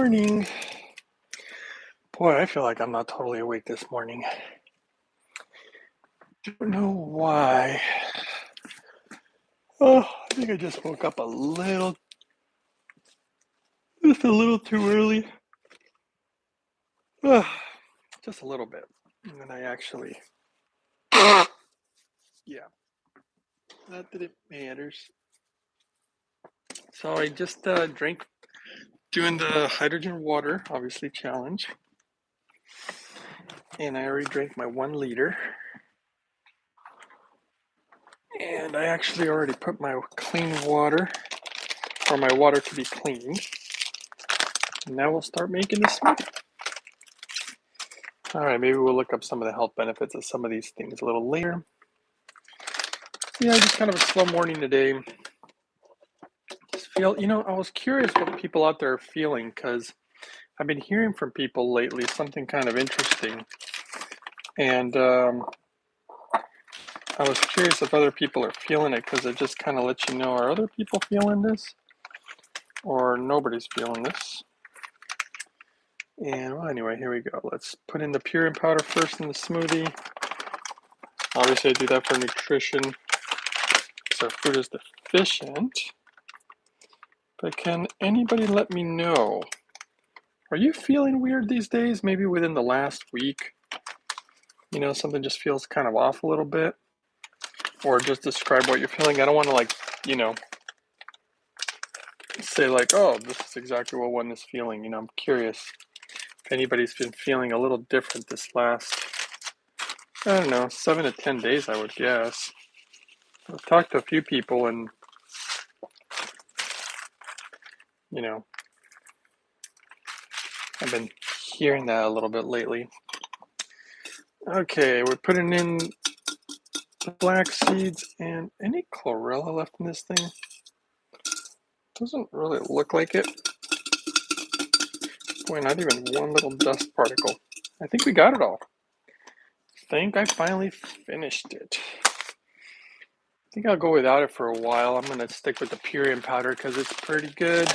morning. Boy, I feel like I'm not totally awake this morning. Don't know why. Oh, I think I just woke up just a little too early. Oh, just a little bit. And then yeah, not that it matters. So I just drank, doing the hydrogen water, obviously challenge. And I already drank my 1 liter. And I actually already put my clean water, or my water to be cleaned. And now we'll start making the smoothie. All right, maybe we'll look up some of the health benefits of some of these things a little later. Yeah, just kind of a slow morning today. Just feel, I was curious what people out there are feeling because I've been hearing from people lately something kind of interesting. And I was curious if other people are feeling it because it just kind of lets you know, are other people feeling this or nobody's feeling this? And well, anyway, here we go. Let's put in the Purium powder first in the smoothie. Obviously, I do that for nutrition because our food is deficient. But can anybody let me know? Are you feeling weird these days? Maybe within the last week? Something just feels kind of off a little bit. Or just describe what you're feeling. I don't want to say oh, this is exactly what one is feeling. I'm curious if anybody's been feeling a little different this last, I don't know, 7 to 10 days, I would guess. I've talked to a few people and, I've been hearing that a little bit lately. Okay, we're putting in the black seeds and any chlorella left in this thing. Doesn't really look like it. Boy, not even one little dust particle. I think we got it all. I think I finally finished it. I think I'll go without it for a while. I'm going to stick with the Purium powder because it's pretty good.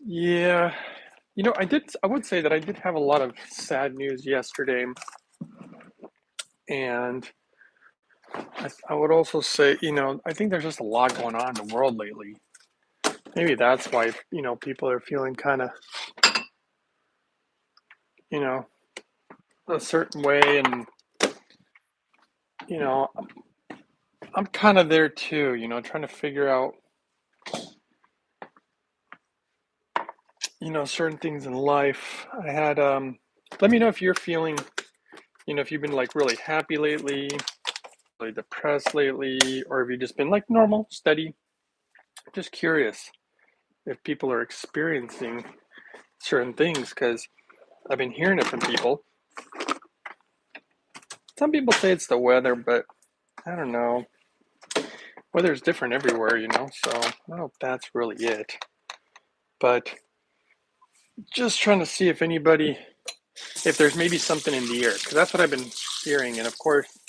Yeah. I would say that I did have a lot of sad news yesterday. And I would also say, I think there's just a lot going on in the world lately. Maybe that's why, people are feeling kind of, a certain way. And, I'm kind of there too, trying to figure out, certain things in life. I had, let me know if you're feeling, if you've been really happy lately, really depressed lately, or have you just been normal, steady? Just curious if people are experiencing certain things because I've been hearing it from people. Some people say it's the weather, but I don't know. Weather's different everywhere, so I don't know if that's really it. But just trying to see if there's maybe something in the air, because that's what I've been hearing. And of course,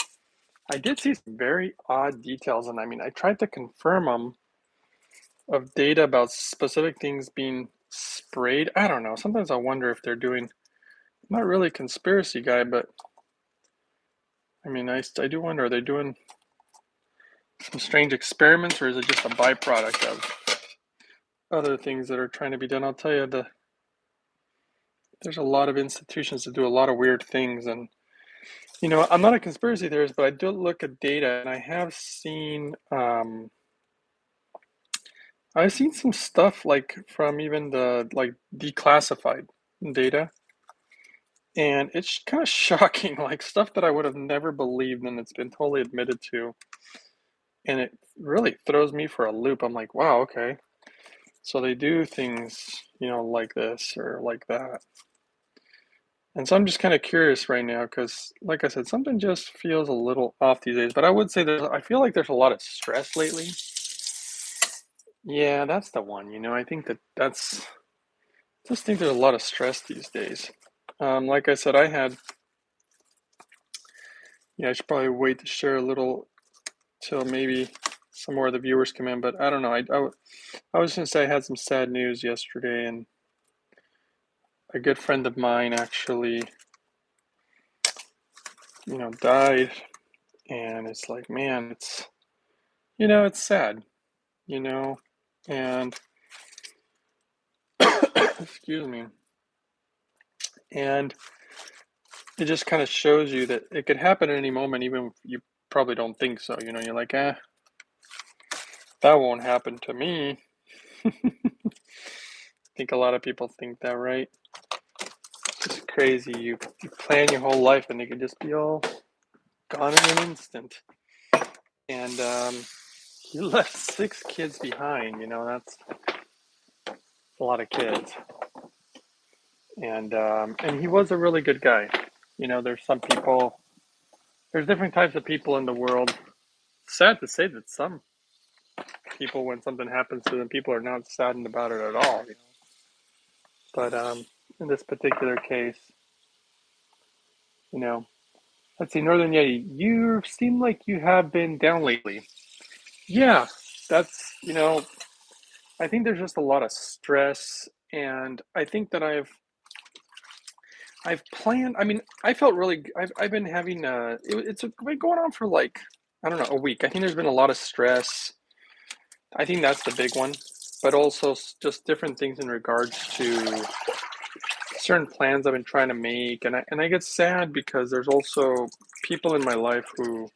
I did see some very odd details, and I tried to confirm them of data about specific things being sprayed. I don't know. Sometimes I wonder if they're doing, I'm not really a conspiracy guy, but I do wonder, are they doing some strange experiments, or is it just a byproduct of other things that are trying to be done? I'll tell you, there's a lot of institutions that do a lot of weird things, and I'm not a conspiracy theorist, but I do look at data, and I have seen I've seen some stuff from even the declassified data, and it's kind of shocking, stuff that I would have never believed, and it's been totally admitted to, and it really throws me for a loop. I'm like, wow, okay. So they do things, like this or like that. And so I'm just kind of curious right now because, like I said, something just feels a little off these days. But I would say I feel like there's a lot of stress lately. Yeah, that's the one. I think just think there's a lot of stress these days. Like I said, I should probably wait to share a little till maybe some more of the viewers come in. But I don't know. I was going to say I had some sad news yesterday, and a good friend of mine actually, died, and it's like, man, it's sad, you know, and excuse me, and it just kind of shows you that it could happen at any moment, even if you probably don't think so. You're like, that won't happen to me. I think a lot of people think that, right? It's crazy. You plan your whole life and it could just be all gone in an instant. And he left 6 kids behind. That's a lot of kids. And he was a really good guy. There's different types of people in the world. Sad to say that some people, when something happens to them, people are not saddened about it at all. But in this particular case, you know, let's see, Northern Yeti, you seem like you have been down lately. Yeah, that's, I think there's just a lot of stress, and I think that I've planned. I mean, I felt really. I've been having. It's been going on for like, I don't know, a week. I think there's been a lot of stress. I think that's the big one, but also just different things in regards to certain plans I've been trying to make, and I get sad because there's also people in my life who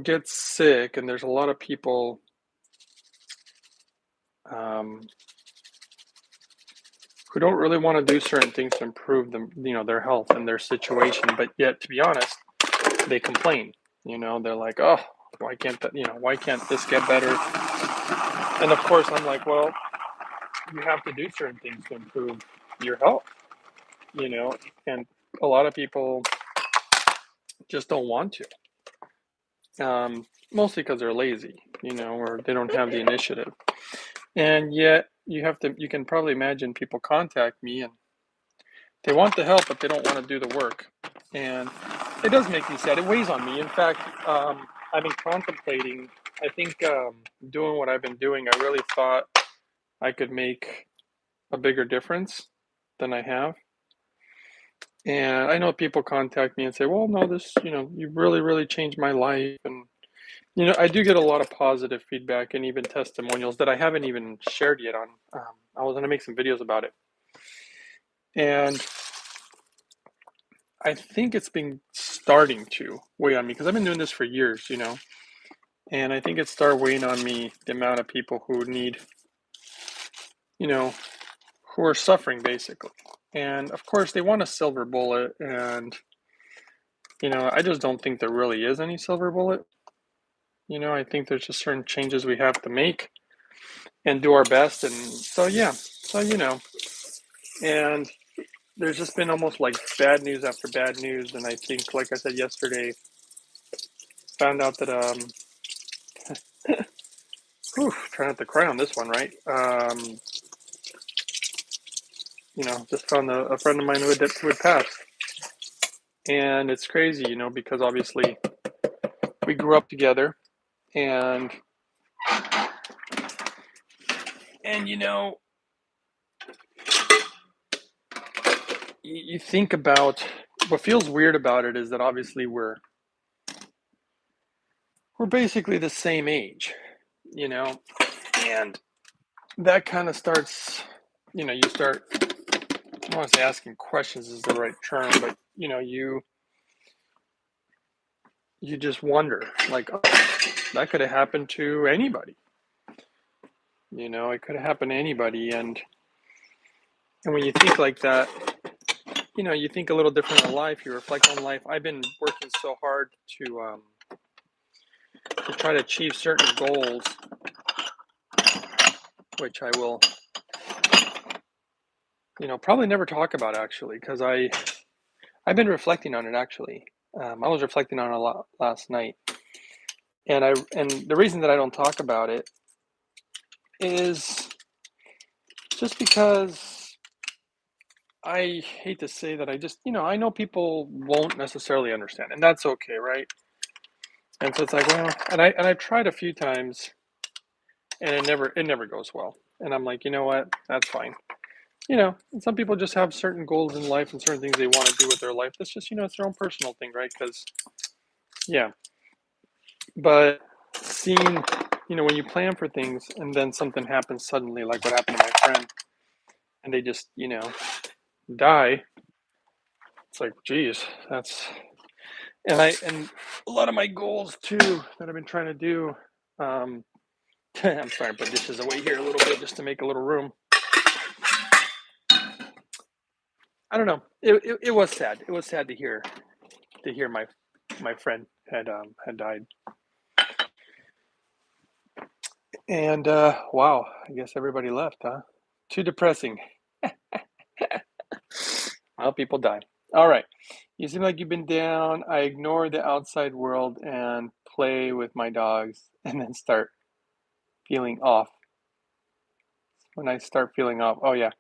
get sick, and there's a lot of people um, who don't really want to do certain things to improve them, their health and their situation, but yet, to be honest, they complain. They're like, oh, why can't this get better? And of course, I'm like, well, you have to do certain things to improve your health, you know, and a lot of people just don't want to, mostly because they're lazy, or they don't have the initiative. And yet, you can probably imagine people contact me and they want the help, but they don't want to do the work. And it does make me sad. It weighs on me. In fact, I've been contemplating, I think, doing what I've been doing. I really thought I could make a bigger difference than I have. And I know people contact me and say, well, no, you really, really changed my life. And, I do get a lot of positive feedback and even testimonials that I haven't even shared yet on. I was going to make some videos about it. And I think it's been starting to weigh on me because I've been doing this for years, and I think it started weighing on me the amount of people who need, you know, who are suffering basically. And of course, they want a silver bullet, and I just don't think there really is any silver bullet. I think there's just certain changes we have to make and do our best. And so, yeah, and there's just been almost like bad news after bad news. And I think, like I said yesterday, found out that try not to cry on this one, right? Just found a friend of mine who had passed, and it's crazy, because obviously we grew up together, and and you think about what feels weird about it is that obviously we're basically the same age, and that kind of starts, you start. I don't want to say asking questions is the right term, but you just wonder, like, oh, that could have happened to anybody. It could have happened to anybody, and when you think like that, you think a little different in life. You reflect on life. I've been working so hard to try to achieve certain goals, which I will, probably never talk about actually, because I've been reflecting on it actually. I was reflecting on it a lot last night, and the reason that I don't talk about it is just because I hate to say that I know people won't necessarily understand, and that's okay, right? And so it's like, well, and I've tried a few times, and it never goes well. And I'm like, you know what? That's fine. and some people just have certain goals in life and certain things they want to do with their life. That's just, it's their own personal thing, right? Because, yeah. But seeing, when you plan for things and then something happens suddenly, like what happened to my friend, and they just, die, it's like, geez, and a lot of my goals too that I've been trying to do. I'm sorry, put dishes away here a little bit just to make a little room. I don't know. It was sad. It was sad to hear my friend had died. And wow, I guess everybody left, huh? Too depressing. Well, people die. All right. You seem like you've been down. I ignore the outside world and play with my dogs and then start feeling off. When I start feeling off, oh yeah.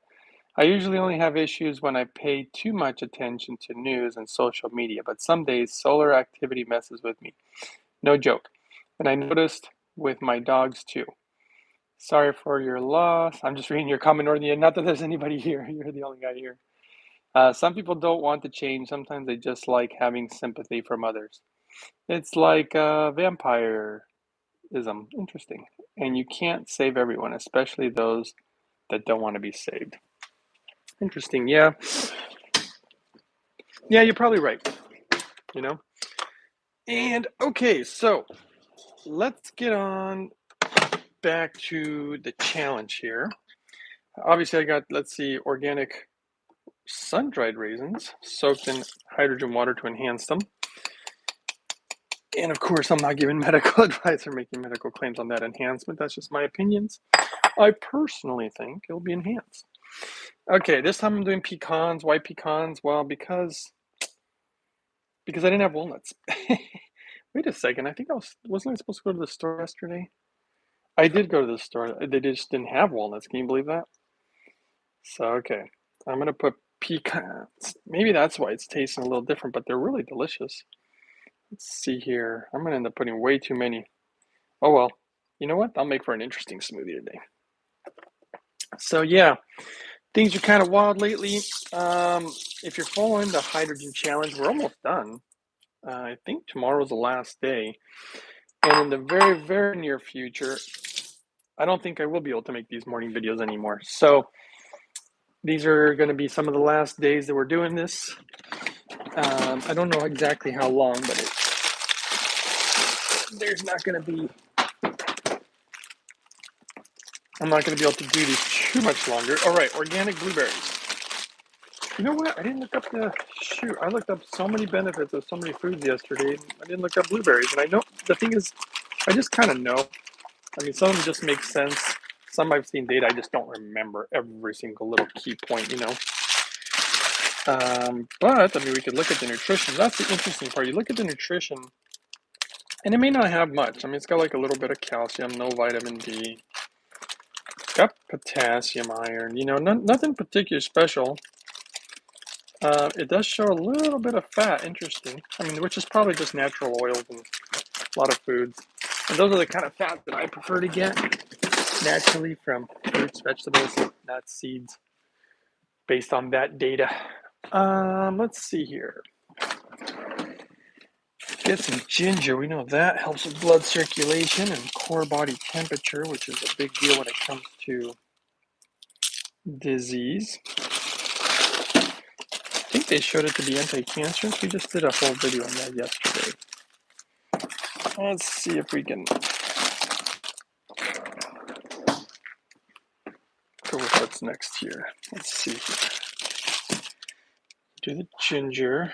I usually only have issues when I pay too much attention to news and social media, but some days solar activity messes with me. No joke. And I noticed with my dogs too. Sorry for your loss. I'm just reading your comment, or not that there's anybody here. You're the only guy here. Some people don't want to change. Sometimes they just like having sympathy from others. It's like vampirism. Interesting. And you can't save everyone, especially those that don't want to be saved. Interesting. Yeah. Yeah, you're probably right. And okay, so let's get on back to the challenge here. Obviously, I got, let's see, organic sun-dried raisins soaked in hydrogen water to enhance them. And of course, I'm not giving medical advice or making medical claims on that enhancement. That's just my opinions. I personally think it'll be enhanced. Okay, this time I'm doing pecans. Why pecans? Well, because I didn't have walnuts. Wait a second. I think wasn't I supposed to go to the store yesterday? I did go to the store. They just didn't have walnuts. Can you believe that? So, okay. I'm going to put pecans. Maybe that's why it's tasting a little different, but they're really delicious. Let's see here. I'm going to end up putting way too many. Oh, well. You know what? I'll make for an interesting smoothie today. So, yeah. Things are kind of wild lately. If you're following the hydrogen challenge, we're almost done. I think tomorrow's the last day. And in the very, very near future, I don't think I will be able to make these morning videos anymore. So these are going to be some of the last days that we're doing this. I don't know exactly how long, but there's not going to be, I'm not going to be able to do these too much longer. All right, organic blueberries. You know what? I didn't look up I looked up so many benefits of so many foods yesterday. I didn't look up blueberries. And I know, the thing is, I just kind of know. I mean, some of them just make sense. Some I've seen data, I just don't remember every single little key point, But, I mean, we could look at the nutrition. That's the interesting part. You look at the nutrition, and it may not have much. I mean, it's got like a little bit of calcium, no vitamin D. It's got potassium, iron, nothing particularly special. It does show a little bit of fat, interesting. I mean, which is probably just natural oils and a lot of foods. And those are the kind of fats that I prefer to get naturally from fruits, vegetables, nuts, seeds, based on that data. Let's see here. Get some ginger. We know that helps with blood circulation and core body temperature, which is a big deal when it comes to disease. I think they showed it to be anti-cancerous. We just did a whole video on that yesterday. Let's see if we can go with what's next here. Let's see here. Do the ginger.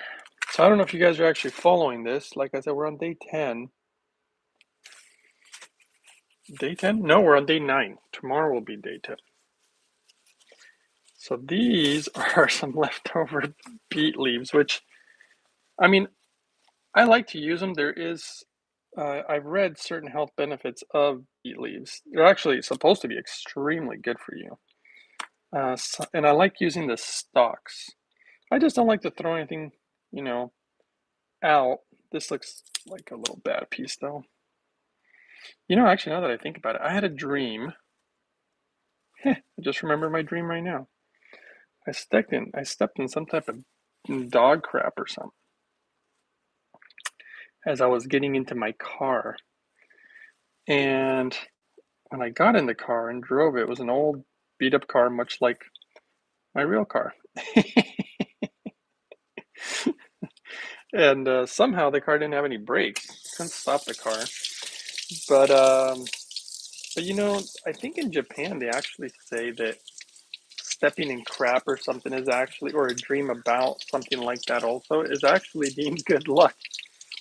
So I don't know if you guys are actually following this. Like I said, we're on day 10. Day 10? No, we're on day 9. Tomorrow will be day 10. So these are some leftover beet leaves, which, I mean, I like to use them. I've read certain health benefits of beet leaves. They're actually supposed to be extremely good for you. And I like using the stalks. I just don't like to throw anything, out. This looks like a little bad piece, though. Actually, now that I think about it, I had a dream. I just remember my dream right now. I stepped in some type of dog crap or something as I was getting into my car. And when I got in the car and drove, it was an old beat up car, much like my real car. And somehow the car didn't have any brakes. Couldn't stop the car. But I think in Japan they actually say that stepping in crap or something is actually, or a dream about something like that also is actually deemed good luck.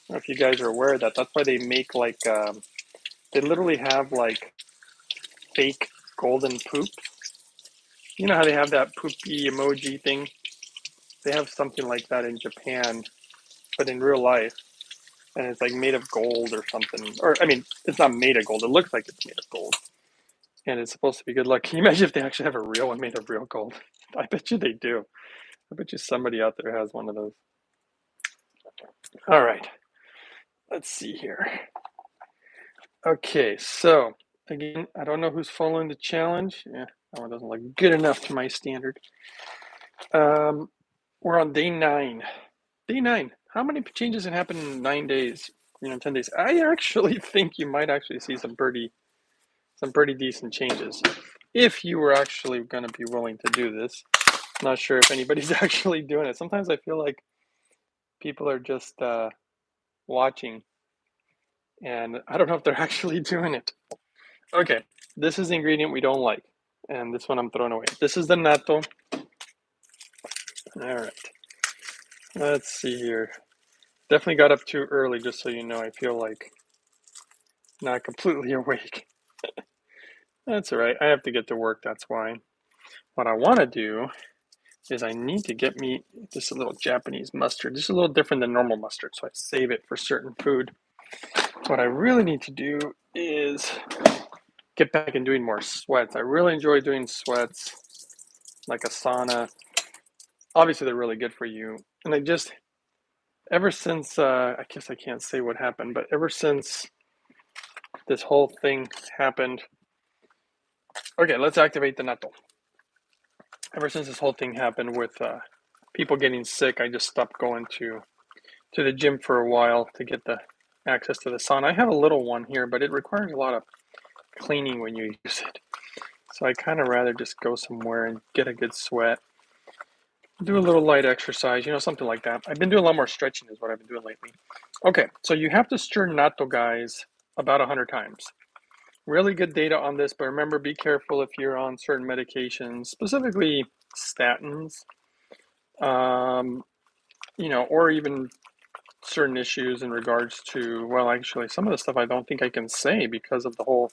I don't know if you guys are aware of that. That's why they make they literally have like fake golden poop. You know how they have that poopy emoji thing? They have something like that in Japan, but in real life. And it's like made of gold or something. Or, I mean, it's not made of gold. It looks like it's made of gold. And it's supposed to be good luck. Can you imagine if they actually have a real one made of real gold? I bet you they do. I bet you somebody out there has one of those. All right. Let's see here. Okay, so again, I don't know who's following the challenge. Yeah, that one doesn't look good enough to my standard. We're on day 9. Day 9. How many changes have happened in 9 days? 10 days. I actually think you might actually see some pretty decent changes if you were actually going to be willing to do this. Not sure if anybody's actually doing it. Sometimes I feel like people are just watching, and I don't know if they're actually doing it. Okay, this is the ingredient we don't like, and this one I'm throwing away. This is the natto. All right, let's see here. Definitely got up too early, just so you know. I feel like not completely awake. That's all right. I have to get to work, that's why. What I want to do is I need to get me just a little Japanese mustard. Just a little different than normal mustard, so I save it for certain food. What I really need to do is get back and doing more sweats. I really enjoy doing sweats, like a sauna. Obviously, they're really good for you. And ever since, I guess I can't say what happened, but ever since this whole thing happened, okay, let's activate the natto. Ever since this whole thing happened with people getting sick, I just stopped going to the gym for a while to get the access to the sauna. I have a little one here, but it requires a lot of cleaning when you use it. So I kind of rather just go somewhere and get a good sweat. Do a little light exercise, something like that. I've been doing a lot more stretching is what I've been doing lately. Okay, so you have to stir natto, guys, about 100 times. Really good data on this, but remember, be careful if you're on certain medications, specifically statins, or even certain issues in regards to, well, actually, some of the stuff I don't think I can say because of the whole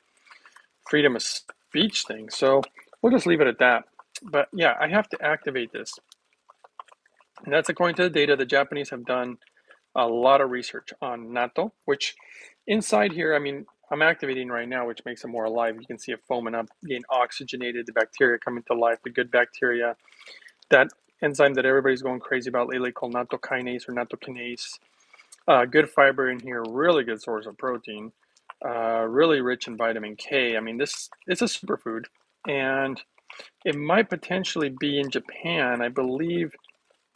freedom of speech thing. So we'll just leave it at that. But yeah, I have to activate this. And that's according to the data. The Japanese have done a lot of research on natto, which inside here, I mean, I'm activating right now, which makes it more alive. You can see it foaming up, getting oxygenated, the bacteria coming to life, the good bacteria. That enzyme that everybody's going crazy about lately called nattokinase or nattokinase. Good fiber in here, really good source of protein, really rich in vitamin K. I mean, this is a superfood, and it might potentially be in Japan, I believe,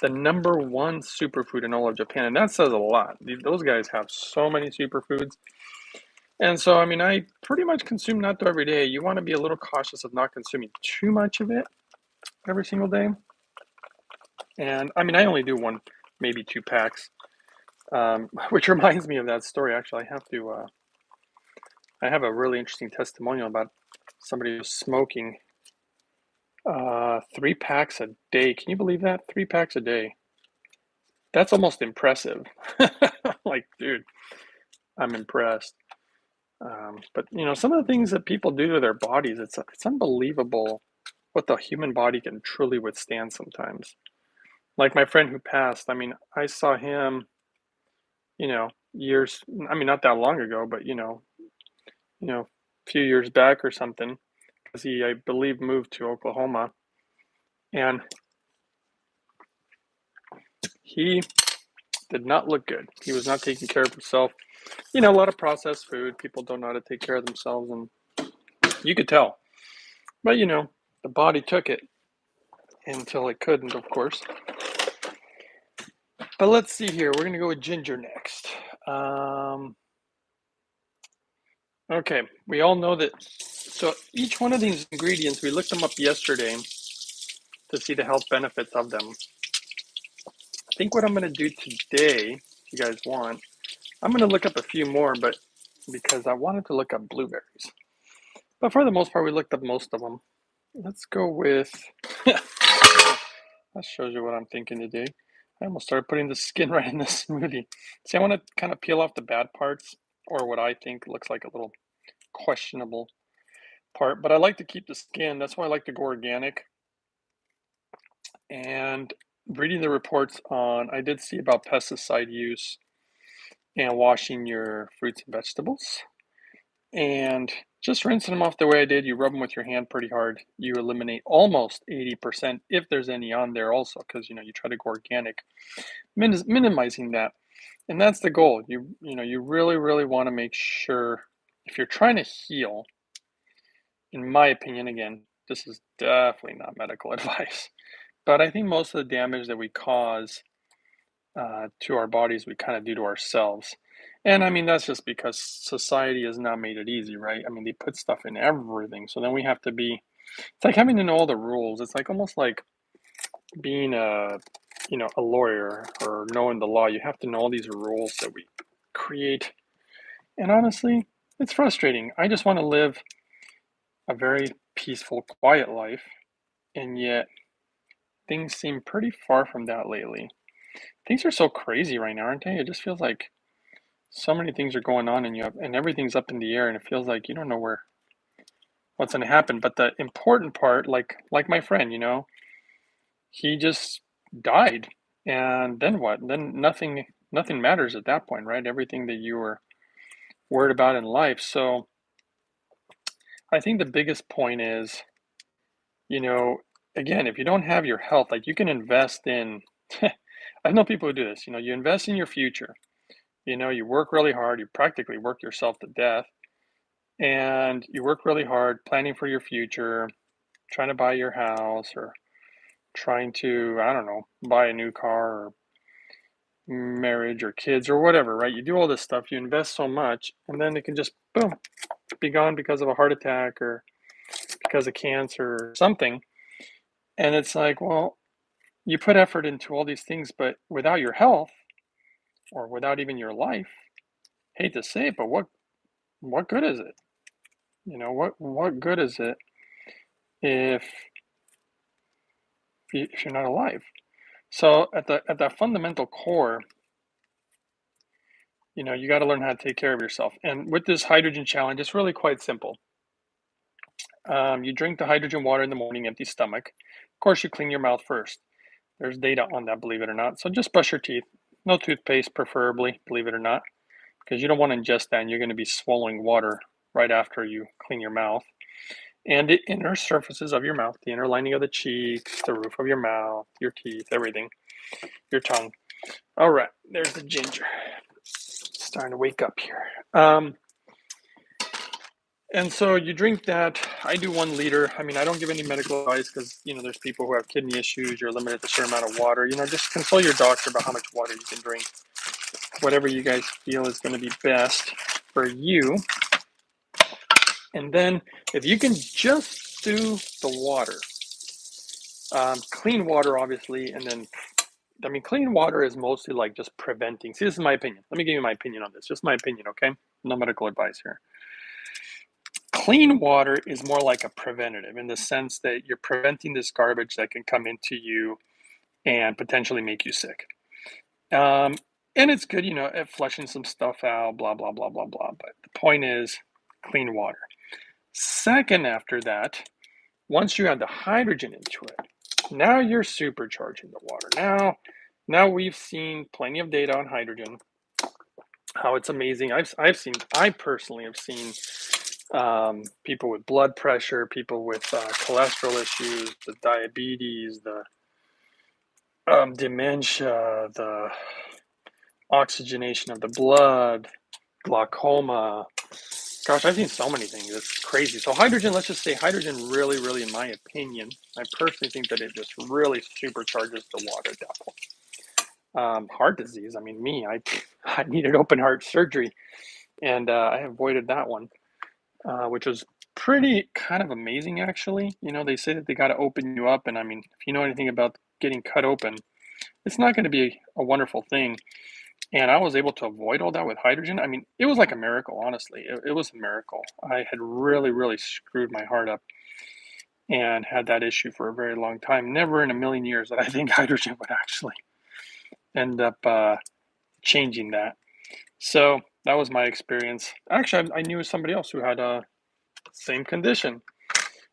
the #1 superfood in all of Japan, and that says a lot. Those guys have so many superfoods. And so, I mean, I pretty much consume natto every day. You want to be a little cautious of not consuming too much of it every single day. And I mean, I only do 1, maybe 2 packs, which reminds me of that story. Actually, I have a really interesting testimonial about somebody who's smoking 3 packs a day. Can you believe that? 3 packs a day. That's almost impressive. Like, dude, I'm impressed. But some of the things that people do to their bodies, it's unbelievable what the human body can truly withstand sometimes. Like my friend who passed, I mean, I saw him, years, I mean, not that long ago, but a few years back or something, because he, I believe, moved to Oklahoma, and he did not look good. He was not taking care of himself. A lot of processed food. People don't know how to take care of themselves, and you could tell. But the body took it. until it couldn't, of course. But let's see here. We're going to go with ginger next. Okay, we all know that. So each one of these ingredients, we looked them up yesterday to see the health benefits of them. I think what I'm going to do today, if you guys want, I'm going to look up a few more, but because I wanted to look up blueberries. But for the most part, we looked up most of them. Let's go with, that shows you what I'm thinking today. I almost started putting the skin right in the smoothie. See, I want to kind of peel off the bad parts, or what I think looks like a little questionable part, but I like to keep the skin. That's why I like to go organic. And reading the reports on, I did see about pesticide use and washing your fruits and vegetables. And just rinsing them off the way I did, you rub them with your hand pretty hard. You eliminate almost 80% if there's any on there also, because you try to go organic, minimizing that. And that's the goal. You really want to make sure if you're trying to heal, in my opinion, again, this is definitely not medical advice, but I think most of the damage that we cause to our bodies, we kind of do to ourselves. And I mean, that's just because society has not made it easy, right? I mean, they put stuff in everything. So then we have to it's like having to know all the rules. It's like almost like being a lawyer or knowing the law. You have to know all these rules that we create. And honestly, it's frustrating. I just want to live a very peaceful, quiet life. And yet things seem pretty far from that lately. Things are so crazy right now, aren't they? It just feels like so many things are going on and everything's up in the air and it feels like you don't know what's going to happen. But the important part, like my friend, he just died. And then what? Then nothing matters at that point, right? Everything that you were worried about in life. So I think the biggest point is, you know, again, if you don't have your health, like you can invest in I know people who do this, you invest in your future. You work really hard, you practically work yourself to death, and you work really hard planning for your future, trying to buy your house or trying to, I don't know, buy a new car or marriage or kids or whatever, right? You do all this stuff, you invest so much, and then it can just, boom, be gone because of a heart attack or because of cancer or something. And it's like, well, you put effort into all these things, but without your health or without even your life, hate to say it, but what good is it? What good is it if if you're not alive? So at that fundamental core, you got to learn how to take care of yourself. And with this hydrogen challenge, it's really quite simple. You drink the hydrogen water in the morning, empty stomach. Of course, you clean your mouth first. There's data on that, believe it or not. So just brush your teeth. No toothpaste, preferably, believe it or not, because you don't want to ingest that and you're going to be swallowing water right after you clean your mouth. And the inner surfaces of your mouth, the inner lining of the cheeks, the roof of your mouth, your teeth, everything, your tongue. All right, there's the ginger. Starting to wake up here. And so you drink that. I do 1 liter. I mean, I don't give any medical advice because, there's people who have kidney issues. You're limited to a certain amount of water. Just consult your doctor about how much water you can drink. Whatever you guys feel is going to be best for you. And then if you can just do the water, clean water, obviously, and then clean water is mostly like just preventing. See, this is my opinion. Let me give you my opinion on this. Just my opinion, okay? No medical advice here. Clean water is more like a preventative in the sense that you're preventing this garbage that can come into you and potentially make you sick. And it's good, at flushing some stuff out, blah, blah, blah, blah, blah. But the point is clean water. Second, after that, once you add the hydrogen into it, now you're supercharging the water. Now we've seen plenty of data on hydrogen, how it's amazing. I personally have seen people with blood pressure, people with cholesterol issues, the diabetes, the dementia, the oxygenation of the blood, glaucoma, Gosh, I've seen so many things. It's crazy. So hydrogen, let's just say hydrogen really, really, in my opinion, I personally think that it just really supercharges the water at that point. Heart disease. I mean, I needed open heart surgery, and I avoided that one, which was pretty kind of amazing, actually. You know, they say that they got to open you up, and I mean, if you know anything about getting cut open, it's not going to be a wonderful thing. And I was able to avoid all that with hydrogen. I mean, it was like a miracle, honestly. It was a miracle. I had really, really screwed my heart up and had that issue for a very long time. Never in a million years that I think hydrogen would actually end up changing that. So that was my experience. Actually, I knew somebody else who had a same condition,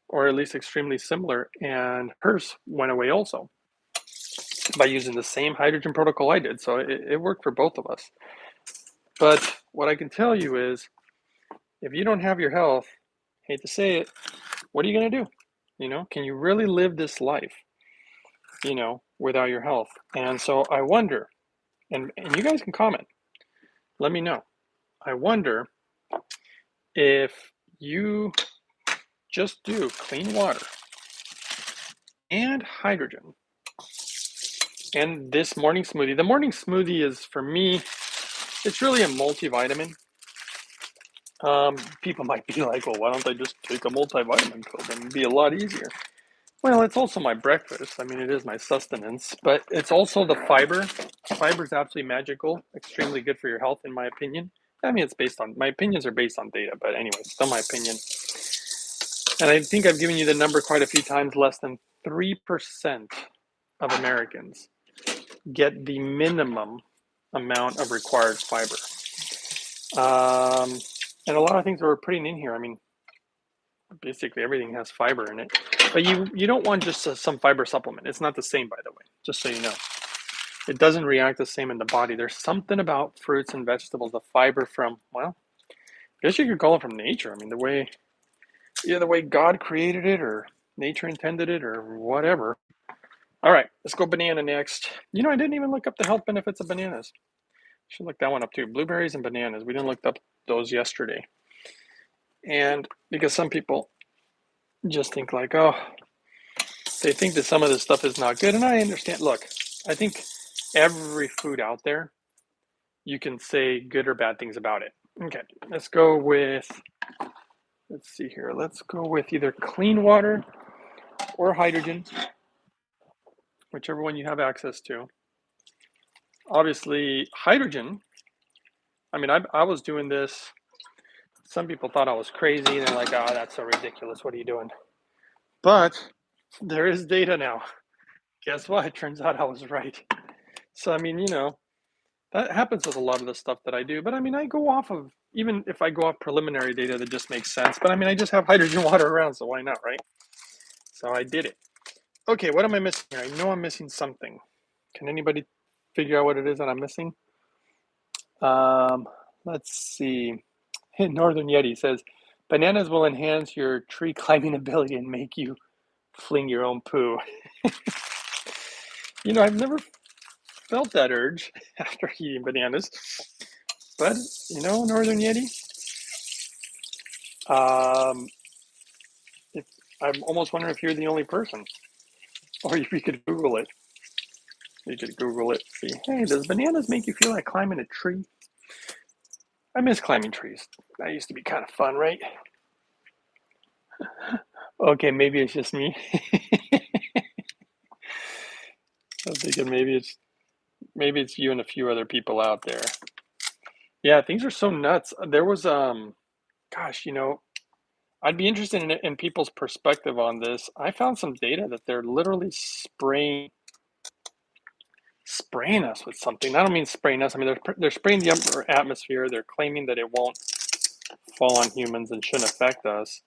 or at least extremely similar, and hers went away also by using the same hydrogen protocol I did. So it worked for both of us. But what I can tell you is, if you don't have your health, hate to say it, what are you going to do? You know, can you really live this life, you know, without your health? And so I wonder, and you guys can comment, let me know. I wonder if you just do clean water and hydrogen and this morning smoothie. The morning smoothie is, for me, it's really a multivitamin. People might be like, well, why don't I just take a multivitamin pill? Then it'd be a lot easier. Well, it's also my breakfast. I mean, it is my sustenance, but it's also the fiber. Fiber is absolutely magical, extremely good for your health, in my opinion. I mean, it's based on, my opinions are based on data, but anyway, still my opinion. And I think I've given you the number quite a few times. Less than 3% of Americans get the minimum amount of required fiber. And a lot of things that we're putting in here, I mean, basically everything has fiber in it. But you don't want just some fiber supplement. It's not the same, by the way, just so you know. It doesn't react the same in the body. There's something about fruits and vegetables, the fiber from, well, I guess you could call it from nature. I mean, the way God created it, or nature intended it, or whatever. All right, let's go banana next. You know, I didn't even look up the health benefits of bananas. Should look that one up too. Blueberries and bananas. We didn't look up those yesterday. And because some people just think like, oh, they think that some of this stuff is not good. And I understand. Look, I think every food out there, you can say good or bad things about it. Okay, let's go with, let's see here. Let's go with either clean water or hydrogen, whichever one you have access to. Obviously, hydrogen, I mean, I was doing this. Some people thought I was crazy. They're like, oh, that's so ridiculous. What are you doing? But there is data now. Guess what? It turns out I was right. So, I mean, you know, that happens with a lot of the stuff that I do. But I mean, I go off of, even if I go off preliminary data that just makes sense. But I mean, I just have hydrogen water around, so why not, right? So I did it. Okay, what am I missing here? I know I'm missing something. Can anybody figure out what it is that I'm missing? Um, let's see. Northern Yeti says, bananas will enhance your tree climbing ability and make you fling your own poo. You know, I've never felt that urge after eating bananas. But, you know, Northern Yeti, um, if, I'm almost wondering if you're the only person. Or if you could Google it. You could Google it. See, hey, does bananas make you feel like climbing a tree? I miss climbing trees. That used to be kind of fun, right? Okay, maybe it's just me. I'm thinking maybe it's you and a few other people out there. Yeah, things are so nuts. There was gosh, you know, I'd be interested in people's perspective on this. I found some data that they're literally spraying us with something. I don't mean spraying us. I mean they're spraying the upper atmosphere. They're claiming that it won't fall on humans and shouldn't affect us.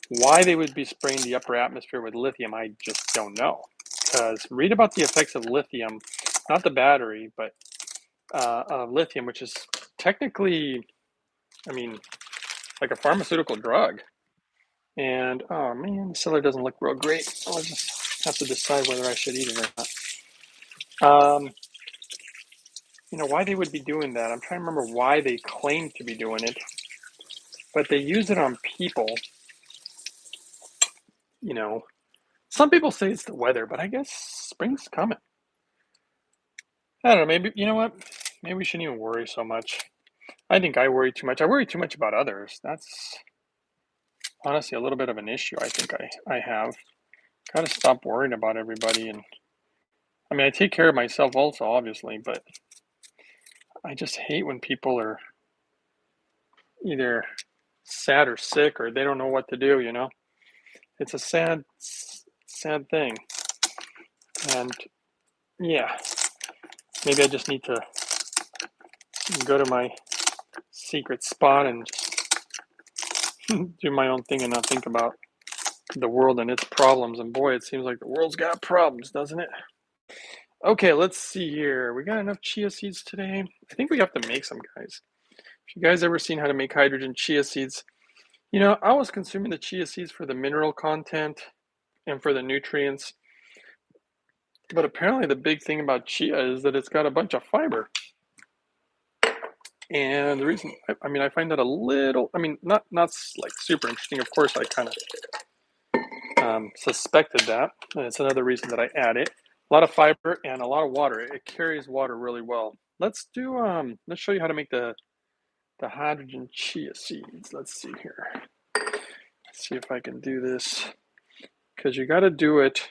Why they would be spraying the upper atmosphere with lithium, I just don't know. Because read about the effects of lithium, not the battery, but lithium, which is technically, I mean, like a pharmaceutical drug. And oh man, the cellar doesn't look real great. I'll just have to decide whether I should eat it or not. You know, why they would be doing that. I'm trying to remember why they claim to be doing it. but they use it on people. You know, some people say it's the weather, but I guess spring's coming. I don't know, maybe, you know what? Maybe we shouldn't even worry so much. I think I worry too much. I worry too much about others. That's honestly a little bit of an issue I think I have. Gotta stop worrying about everybody. And I mean, I take care of myself also, obviously, but I just hate when people are either sad or sick or they don't know what to do, you know? It's a sad, sad thing. And yeah, maybe I just need to go to my secret spot and do my own thing and not think about the world and its problems. And boy, it seems like the world's got problems, doesn't it? Okay, let's see here. We got enough chia seeds today. I think we have to make some, guys. If you guys ever seen how to make hydrogen chia seeds, you know, I was consuming the chia seeds for the mineral content and for the nutrients. But apparently the big thing about chia is that it's got a bunch of fiber. And the reason, I mean, I find that a little, I mean, not like super interesting. Of course, I kind of suspected that. And it's another reason that I add it. A lot of fiber and a lot of water. It carries water really well. Let's do, let's show you how to make the hydrogen chia seeds. Let's see here. Let's see if I can do this. Because you got to do it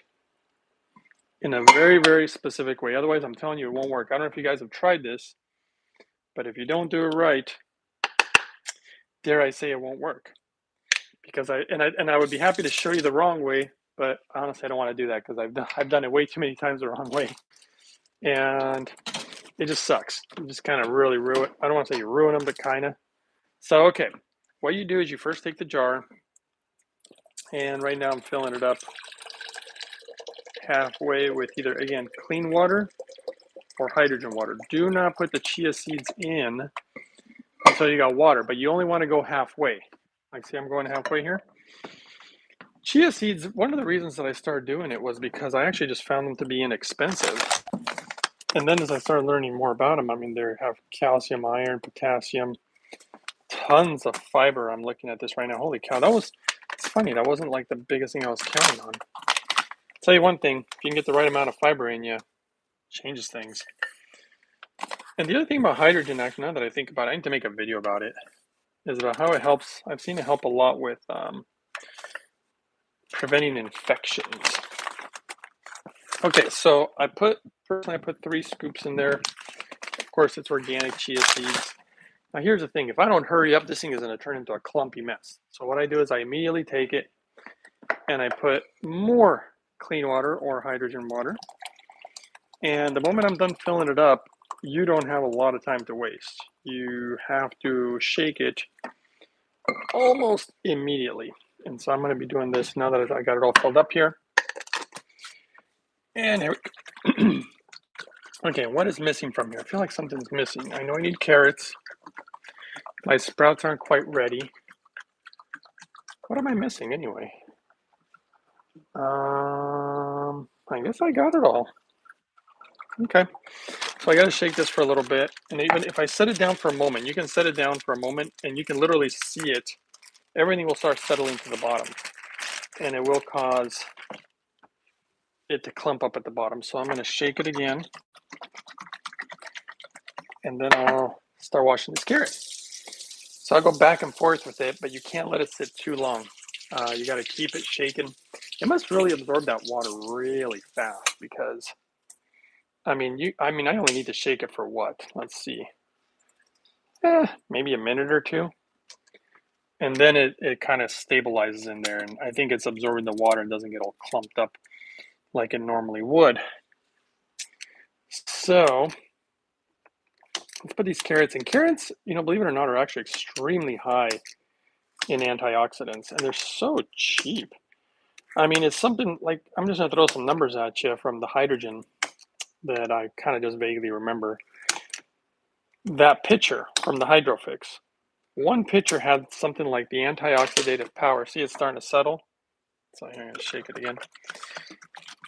in a very, very specific way. Otherwise, I'm telling you, it won't work. I don't know if you guys have tried this, but if you don't do it right, dare I say it won't work. Because I would be happy to show you the wrong way, but honestly, I don't want to do that because I've done it way too many times the wrong way, and it just sucks. You just kind of really ruin. I don't want to say you ruin them, but kind of. So okay, what you do is you first take the jar, and right now I'm filling it up halfway with either, again, clean water or hydrogen water. Do not put the chia seeds in until you got water, but you only want to go halfway. Like, see, I'm going halfway here. Chia seeds, one of the reasons that I started doing it was because I actually just found them to be inexpensive. And then as I started learning more about them, I mean, they have calcium, iron, potassium, tons of fiber. I'm looking at this right now. Holy cow, it's funny, that wasn't like the biggest thing I was counting on. I'll tell you one thing, if you can get the right amount of fiber in you, it changes things. And the other thing about hydrogen, actually, now that I think about it, I need to make a video about it, is about how it helps. I've seen it help a lot with preventing infections. Okay, so I put 3 scoops in there. Of course, it's organic chia seeds. Now here's the thing, if I don't hurry up, this thing is going to turn into a clumpy mess. So what I do is I immediately take it and I put more clean water or hydrogen water. And the moment I'm done filling it up, you don't have a lot of time to waste. You have to shake it almost immediately. And so I'm going to be doing this now that I got it all filled up here. And here we go. Okay, what is missing from here? I feel like something's missing. I know I need carrots. My sprouts aren't quite ready. What am I missing anyway? I guess I got it all. Okay, so I got to shake this for a little bit. And even if I set it down for a moment, you can set it down for a moment and you can literally see it. Everything will start settling to the bottom and it will cause it to clump up at the bottom. So I'm going to shake it again and then I'll start washing this carrot. So I'll go back and forth with it, but you can't let it sit too long. You got to keep it shaken. It must really absorb that water really fast because, I mean, I only need to shake it for what? Let's see. Maybe a minute or two. And then it kind of stabilizes in there. And I think it's absorbing the water and doesn't get all clumped up like it normally would. So let's put these carrots in. Carrots, you know, believe it or not, are actually extremely high in antioxidants. And they're so cheap. I mean, it's something like, I'm just going to throw some numbers at you from the hydrogen that I kind of just vaguely remember. That pitcher from the Hydrofix, one pitcher had something like the antioxidative power. See, it's starting to settle. So I'm going to shake it again.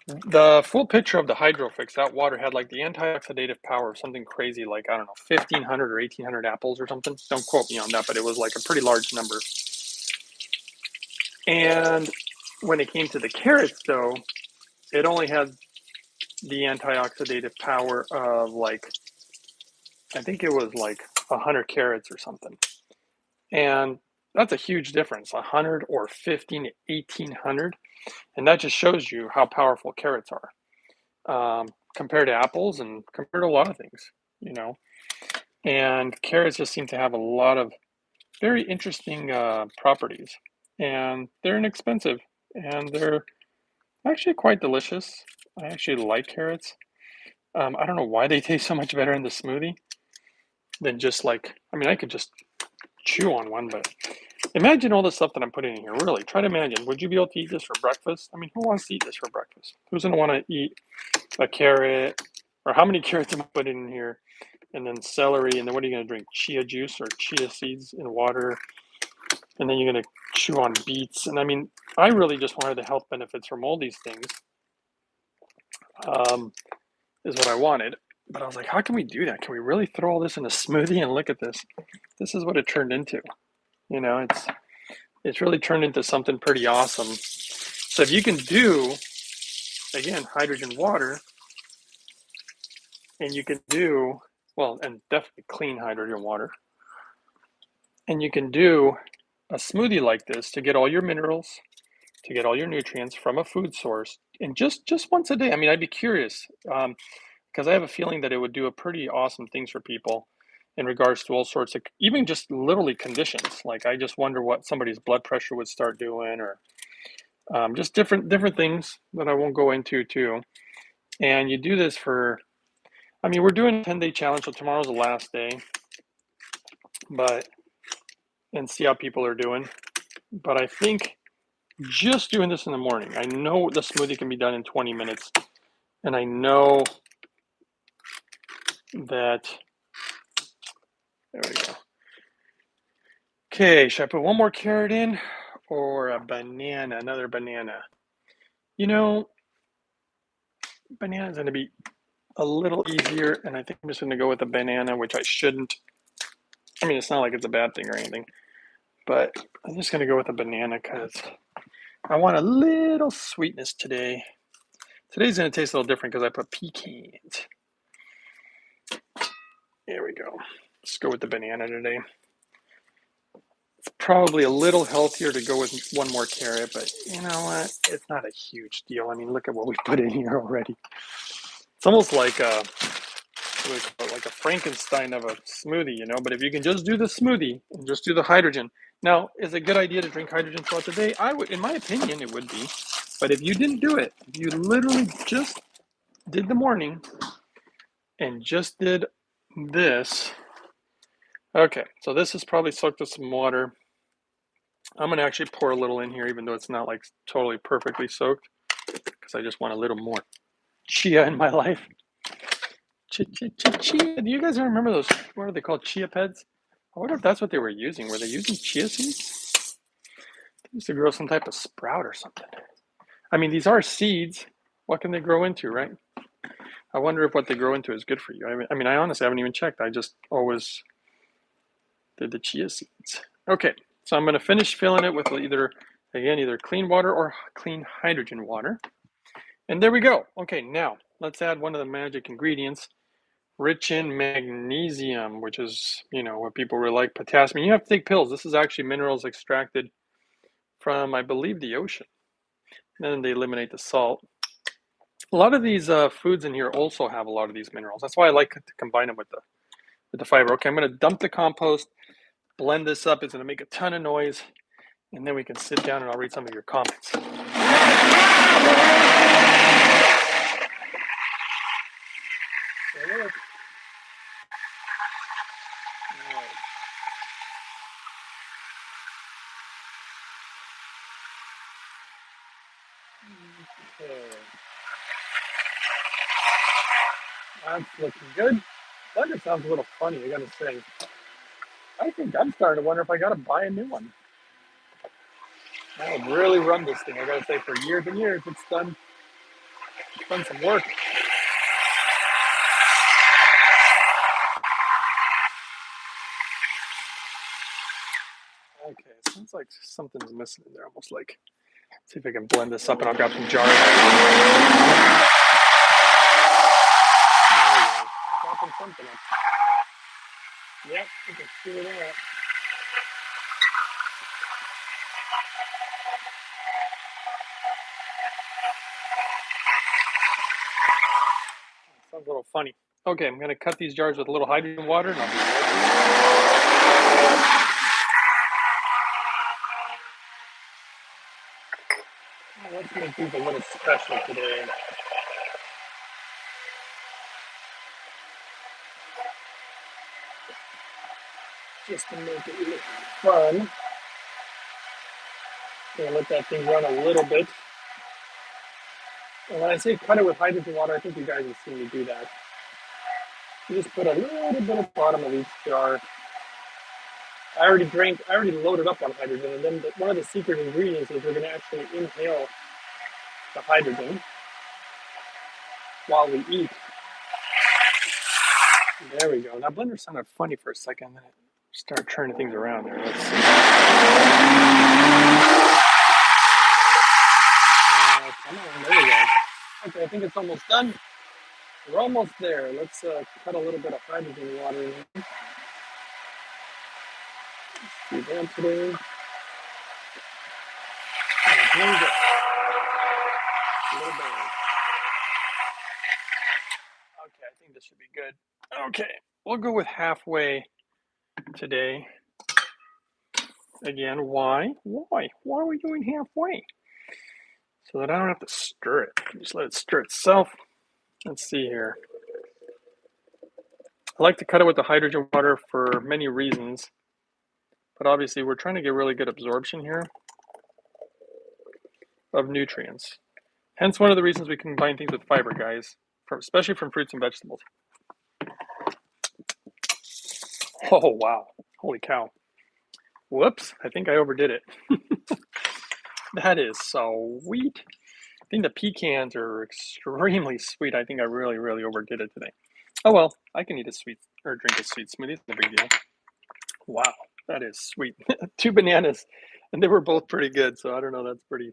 The full picture of the Hydrofix, that water had like the antioxidative power of something crazy, like, I don't know, 1,500 or 1,800 apples or something. Don't quote me on that, but it was like a pretty large number. And when it came to the carrots, though, it only had the antioxidative power of like, I think it was like 100 carrots or something. And that's a huge difference, 100 or 15 to 1,800. And that just shows you how powerful carrots are, compared to apples and compared to a lot of things, you know. And carrots just seem to have a lot of very interesting properties. And they're inexpensive and they're actually quite delicious. I actually like carrots. I don't know why they taste so much better in the smoothie than just like, I mean, I could just chew on one, but imagine all the stuff that I'm putting in here. Really, try to imagine. Would you be able to eat this for breakfast? I mean, who wants to eat this for breakfast? Who's going to want to eat a carrot? Or how many carrots am I putting in here? And then celery, and then what are you going to drink? Chia juice or chia seeds in water? And then you're going to chew on beets. And I mean, I really just wanted the health benefits from all these things, is what I wanted. But I was like, how can we do that? Can we really throw all this in a smoothie? And look at this. This is what it turned into. You know, it's really turned into something pretty awesome. So if you can do, again, hydrogen water, and you can do, well, and definitely clean hydrogen water, and you can do a smoothie like this to get all your minerals, to get all your nutrients from a food source, and just once a day. I mean, I'd be curious, because I have a feeling that it would do a pretty awesome things for people in regards to all sorts of, even just literally conditions. Like, I just wonder what somebody's blood pressure would start doing, or just different things that I won't go into too. And you do this for, I mean, we're doing a 10-day challenge, so tomorrow's the last day, but, and see how people are doing. But I think just doing this in the morning, I know the smoothie can be done in 20 minutes, and I know that, there we go. Okay, should I put one more carrot in or a banana, another banana? You know, banana's gonna be a little easier, and I think I'm just gonna go with a banana, which I shouldn't. I mean, it's not like it's a bad thing or anything, but I'm just gonna go with a banana because I want a little sweetness today. Today's gonna taste a little different because I put pecans. There we go. Let's go with the banana today. It's probably a little healthier to go with one more carrot, but you know what? It's not a huge deal. I mean, look at what we put in here already. It's almost like like a Frankenstein of a smoothie, you know. But if you can just do the smoothie and just do the hydrogen, now is it a good idea to drink hydrogen throughout the day? I would, in my opinion, it would be. But if you didn't do it, if you literally just did the morning and just did this. Okay, so this is probably soaked with some water. I'm gonna actually pour a little in here, even though it's not like totally perfectly soaked, because I just want a little more chia in my life. Chia. Do you guys remember those? What are they called? Chia peds? I wonder if that's what they were using. Were they using chia seeds? They used to grow some type of sprout or something. I mean, these are seeds. What can they grow into, right? I wonder if what they grow into is good for you. I mean, I honestly haven't even checked. I just always did the chia seeds. Okay, so I'm going to finish filling it with either clean water or clean hydrogen water. And there we go. Okay, now let's add one of the magic ingredients, rich in magnesium, which is, you know, what people really like. Potassium. You have to take pills. This is actually minerals extracted from, I believe, the ocean. And then they eliminate the salt. A lot of these foods in here also have a lot of these minerals. That's why I like to combine them with the fiber. Okay, I'm going to dump the compost, blend this up. It's going to make a ton of noise, and then we can sit down and I'll read some of your comments. Okay. That's looking good. Thunder sounds a little funny, I gotta say. I think I'm starting to wonder if I gotta buy a new one. I would really run this thing, I gotta say, for years and years. It's done done some work. Okay, sounds like something's missing in there, almost like. Let's see if I can blend this up and I'll grab some jars. There we go. Dropping something up. Yep, you can see that. Sounds a little funny. Okay, I'm going to cut these jars with a little hydrogen water and I'll be right back. Let's make these a little special today. Just to make it look fun. Gonna let that thing run a little bit. And when I say cut it with hydrogen water, I think you guys have seen me do that. You just put a little bit at the bottom of each jar. I already loaded up on hydrogen, and then one of the secret ingredients is we're going to actually inhale the hydrogen while we eat. There we go. That blender sounded funny for a second, then it started turning things around there. Let's see. Come on, there we go. Okay, I think it's almost done. We're almost there. Let's cut a little bit of hydrogen water in here. Let's do that today. And here we go. A little bit. Okay, I think this should be good. Okay, we'll go with halfway today. Again, why? Why are we doing halfway? So that I don't have to stir it. Just let it stir itself. Let's see here. I like to cut it with the hydrogen water for many reasons, but obviously we're trying to get really good absorption here of nutrients. Hence one of the reasons we combine things with fiber, guys, especially from fruits and vegetables. Oh, wow. Holy cow. Whoops, I think I overdid it. That is sweet. I think the pecans are extremely sweet. I think I really overdid it today. Oh well, I can eat a sweet or drink a sweet smoothie. It's no big deal. Wow, that is sweet. 2 bananas, and they were both pretty good. So I don't know. That's pretty.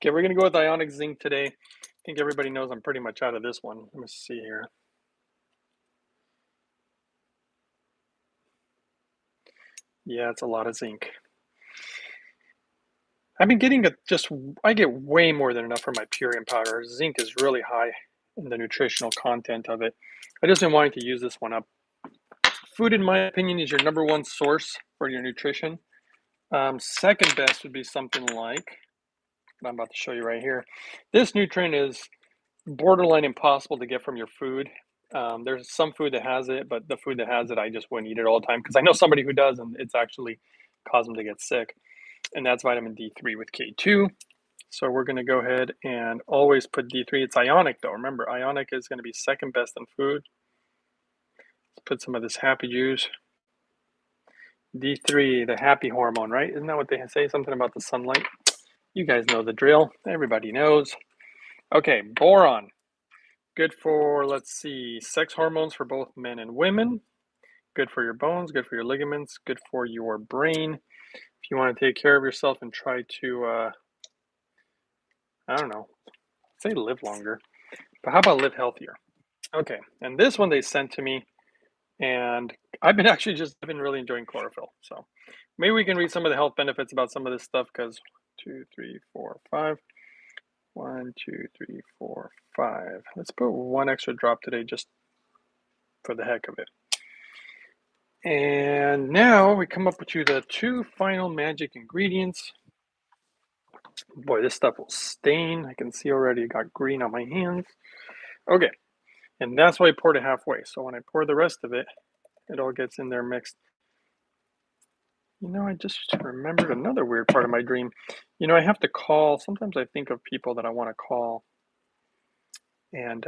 Okay, we're gonna go with ionic zinc today. I think everybody knows I'm pretty much out of this one. Let me see here. Yeah, it's a lot of zinc. I've been getting I get way more than enough for my Purium powder. Zinc is really high in the nutritional content of it. I just been wanting to use this one up. Food, in my opinion, is your number one source for your nutrition. Second best would be something like what I'm about to show you right here. This nutrient is borderline impossible to get from your food. There's some food that has it, but the food that has it, I just wouldn't eat it all the time because I know somebody who does, and it's actually caused them to get sick. And that's vitamin D3 with K2. So we're going to go ahead and always put D3. It's ionic though. Remember, ionic is going to be second best in food. Let's put some of this happy juice. D3, the happy hormone, right? Isn't that what they say? Something about the sunlight. You guys know the drill. Everybody knows. Okay, boron. Good for, let's see, sex hormones for both men and women. Good for your bones, good for your ligaments, good for your brain. If you want to take care of yourself and try to, I don't know, say live longer, but how about live healthier? Okay, and this one they sent to me, and I've been really enjoying chlorophyll. So maybe we can read some of the health benefits about some of this stuff because 2, 3, 4, 5. 1, 2, 3, 4, 5. Let's put one extra drop today just for the heck of it. And now we come up with the 2 final magic ingredients. Boy, this stuff will stain. I can see already it got green on my hands. Okay, and that's why I poured it halfway. So when I pour the rest of it, it all gets in there mixed. You know, I just remembered another weird part of my dream. You know, I have to call. Sometimes I think of people that I want to call. And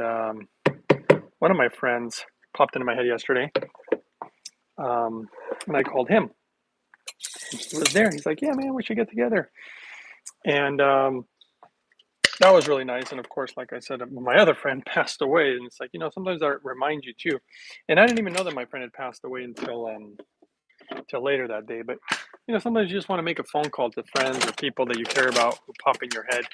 one of my friends popped into my head yesterday. And I called him. He was there. He's like, yeah, man, we should get together. And that was really nice. And of course, like I said, my other friend passed away, and it's like, sometimes that reminds you too. And I didn't even know that my friend had passed away until later that day. But sometimes you just want to make a phone call to friends or people that you care about who pop in your head,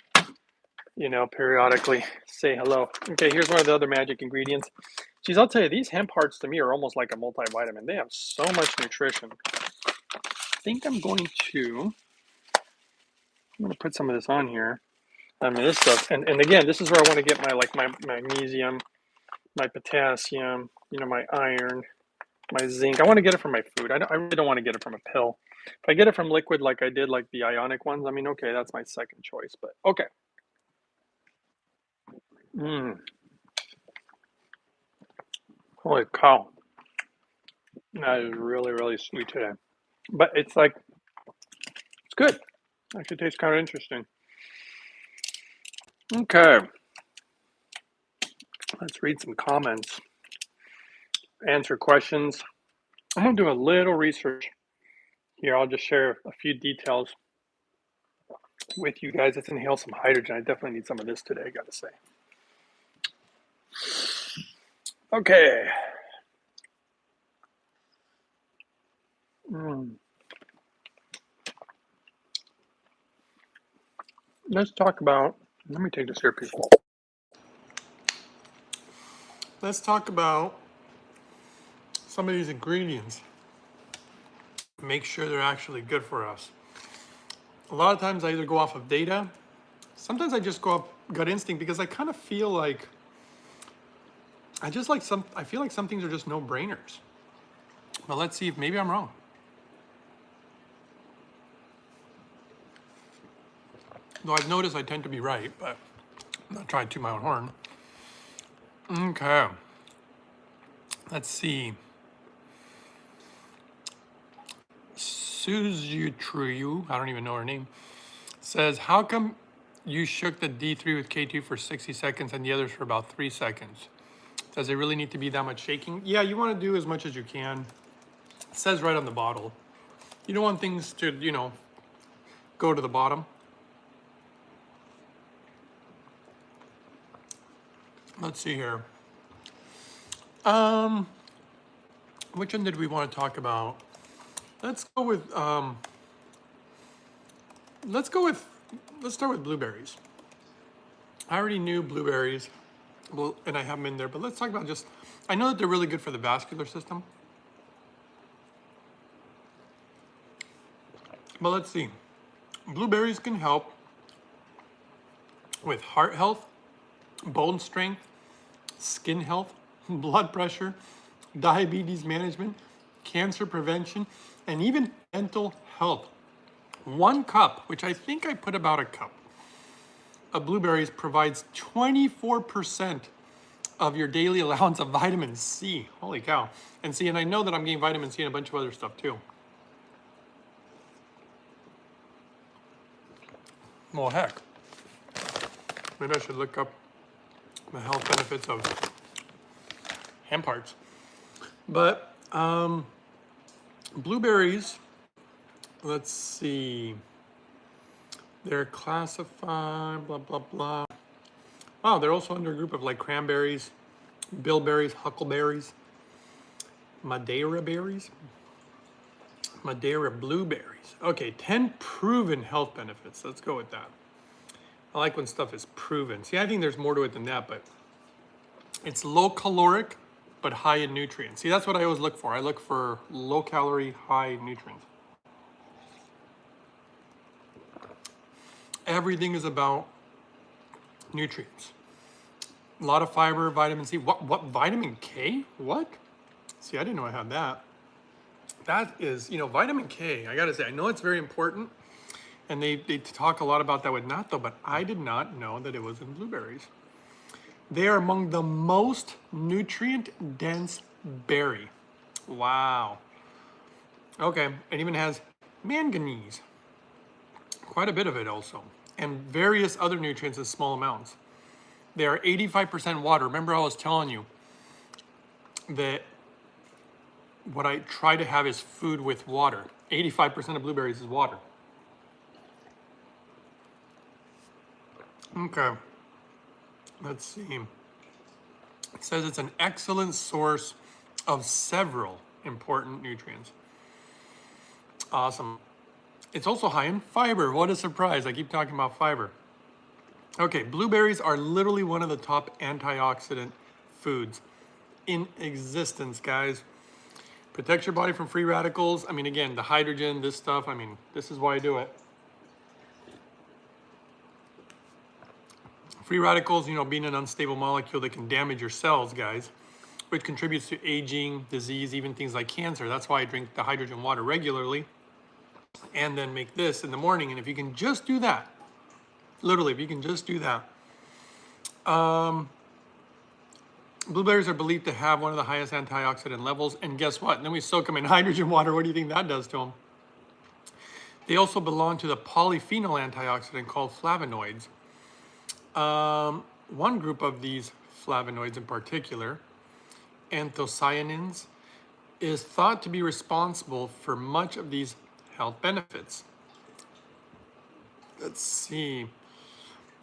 periodically. Say hello. Okay, here's one of the other magic ingredients. Geez, I'll tell you, these hemp hearts to me are almost like a multivitamin. They have so much nutrition. I think I'm gonna put some of this on here. I mean, this stuff, and again, this is where I want to get my magnesium, my potassium, my iron, my zinc. I want to get it from my food. I really don't want to get it from a pill. If I get it from liquid, like I did, like the ionic ones, I mean, okay, that's my second choice. But okay. Holy cow, that is really really sweet today. But it's good. Actually, tastes kind of interesting. Okay, let's read some comments, answer questions. I'm gonna do a little research here. I'll just share a few details with you guys. Let's inhale some hydrogen. I definitely need some of this today, I gotta say. Okay. Let's talk about, let me take this here, people. Let's talk about some of these ingredients. Make sure they're actually good for us. A lot of times I either go off of data, sometimes I just go off gut instinct because I kind of feel like, I feel like some things are just no-brainers. But let's see if maybe I'm wrong. Though I've noticed I tend to be right, but I'm not trying to toot my own horn. Okay. Let's see. Suzutriyu, I don't even know her name, says, how come you shook the D3 with K2 for 60 seconds and the others for about 3 seconds? Does it really need to be that much shaking? Yeah, you want to do as much as you can. It says right on the bottle. You don't want things to, go to the bottom. Let's see here. Which one did we want to talk about? Let's go with, let's start with blueberries. I already knew blueberries, well, and I have them in there, but let's talk about I know that they're really good for the vascular system. But let's see. Blueberries can help with heart health, bone strength, skin health, blood pressure, diabetes management, cancer prevention, and even mental health. 1 cup, which I think I put about a cup, of blueberries provides 24% of your daily allowance of vitamin C. Holy cow. And see, and I know that I'm getting vitamin C and a bunch of other stuff too. Well, heck. Maybe I should look up the health benefits of hemp hearts. But blueberries, let's see. They're classified, blah, blah, blah. Oh, they're also under a group of like cranberries, bilberries, huckleberries, Madeira berries, Madeira blueberries. Okay, 10 proven health benefits. Let's go with that. I like when stuff is proven. See, I think there's more to it than that, but it's low caloric, but high in nutrients. See, that's what I always look for. I look for low calorie, high nutrients. Everything is about nutrients. A lot of fiber, vitamin C. What vitamin K? What? See, I didn't know I had that. That is, vitamin K, I gotta say, I know it's very important, and they talk a lot about that with natto, but I did not know that it was in blueberries. They are among the most nutrient-dense berry. Wow. Okay, it even has manganese. Quite a bit of it also. And various other nutrients in small amounts. They are 85% water. Remember I was telling you that what I try to have is food with water. 85% of blueberries is water. Okay, let's see. It says it's an excellent source of several important nutrients. Awesome. It's also high in fiber. What a surprise. I keep talking about fiber. Okay, blueberries are literally one of the top antioxidant foods in existence, guys. Protects your body from free radicals. I mean, again, the hydrogen, this stuff, I mean, this is why I do it. Free radicals, you know, being an unstable molecule that can damage your cells, guys, which contributes to aging, disease, even things like cancer. That's why I drink the hydrogen water regularly and then make this in the morning. And if you can just do that, literally, if you can just do that, blueberries are believed to have one of the highest antioxidant levels. And guess what? And then we soak them in hydrogen water. What do you think that does to them? They also belong to the polyphenol antioxidant called flavonoids. One group of these flavonoids in particular, anthocyanins, is thought to be responsible for much of these health benefits. Let's see.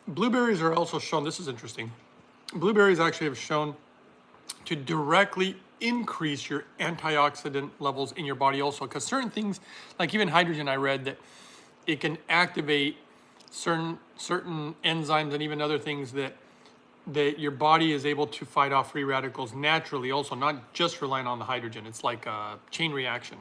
Blueberries are also shown, this is interesting. Blueberries actually have shown to directly increase your antioxidant levels in your body also, because certain things, like even hydrogen, I read that it can activate certain enzymes and even other things that your body is able to fight off free radicals naturally also, not just relying on the hydrogen. It's like a chain reaction.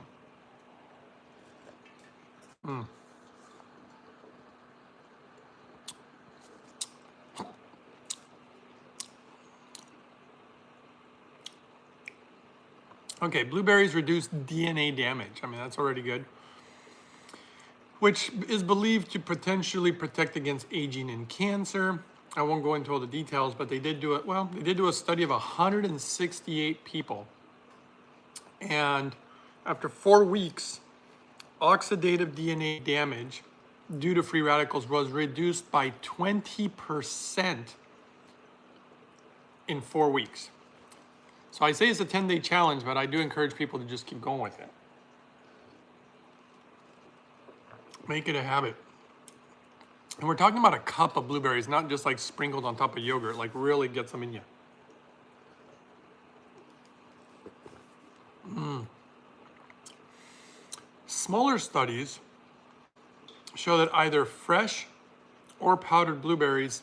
Okay, blueberries reduce DNA damage. I mean, that's already good. Which is believed to potentially protect against aging and cancer. I won't go into all the details, but they did do it. Well, they did do a study of 168 people. And after 4 weeks, oxidative DNA damage due to free radicals was reduced by 20% in 4 weeks. So I say it's a 10-day challenge, but I do encourage people to just keep going with it. Make it a habit. And we're talking about a cup of blueberries, not just like sprinkled on top of yogurt, like really get some in you. Smaller studies show that either fresh or powdered blueberries,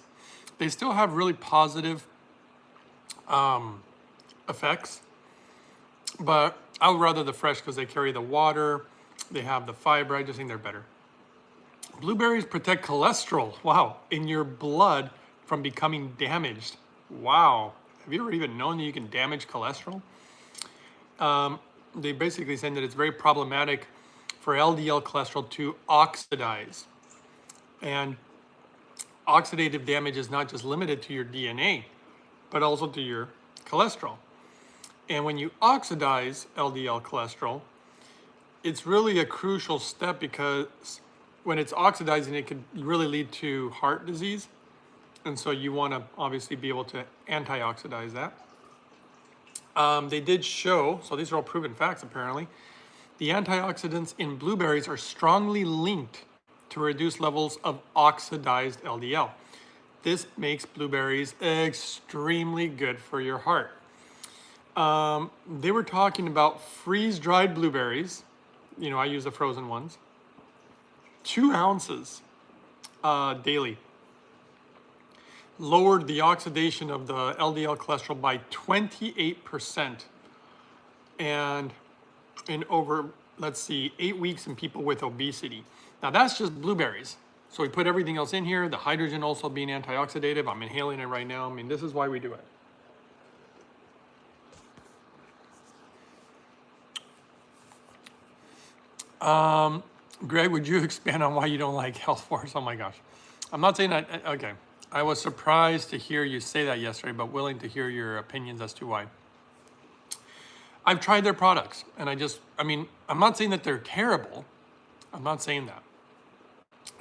they still have really positive effects, but I would rather the fresh because they carry the water, they have the fiber. I just think they're better. Blueberries protect cholesterol, wow, in your blood from becoming damaged. Wow. Have you ever even known that you can damage cholesterol? They basically say that it's very problematic for LDL cholesterol to oxidize. And oxidative damage is not just limited to your DNA, but also to your cholesterol. And when you oxidize LDL cholesterol, it's really a crucial step because when it's oxidizing, it could really lead to heart disease. And so you want to obviously be able to antioxidize that. They did show, so these are all proven facts apparently, the antioxidants in blueberries are strongly linked to reduced levels of oxidized LDL. This makes blueberries extremely good for your heart. They were talking about freeze-dried blueberries. You know, I use the frozen ones. 2 ounces daily lowered the oxidation of the LDL cholesterol by 28%. And in over, let's see, 8 weeks in people with obesity. Now that's just blueberries. So we put everything else in here, the hydrogen also being antioxidative. I'm inhaling it right now. I mean, this is why we do it. Greg, would you expand on why you don't like Health Force? Oh my gosh. I'm not saying that, okay. I was surprised to hear you say that yesterday, but willing to hear your opinions as to why. I've tried their products and I mean, I'm not saying that they're terrible. I'm not saying that.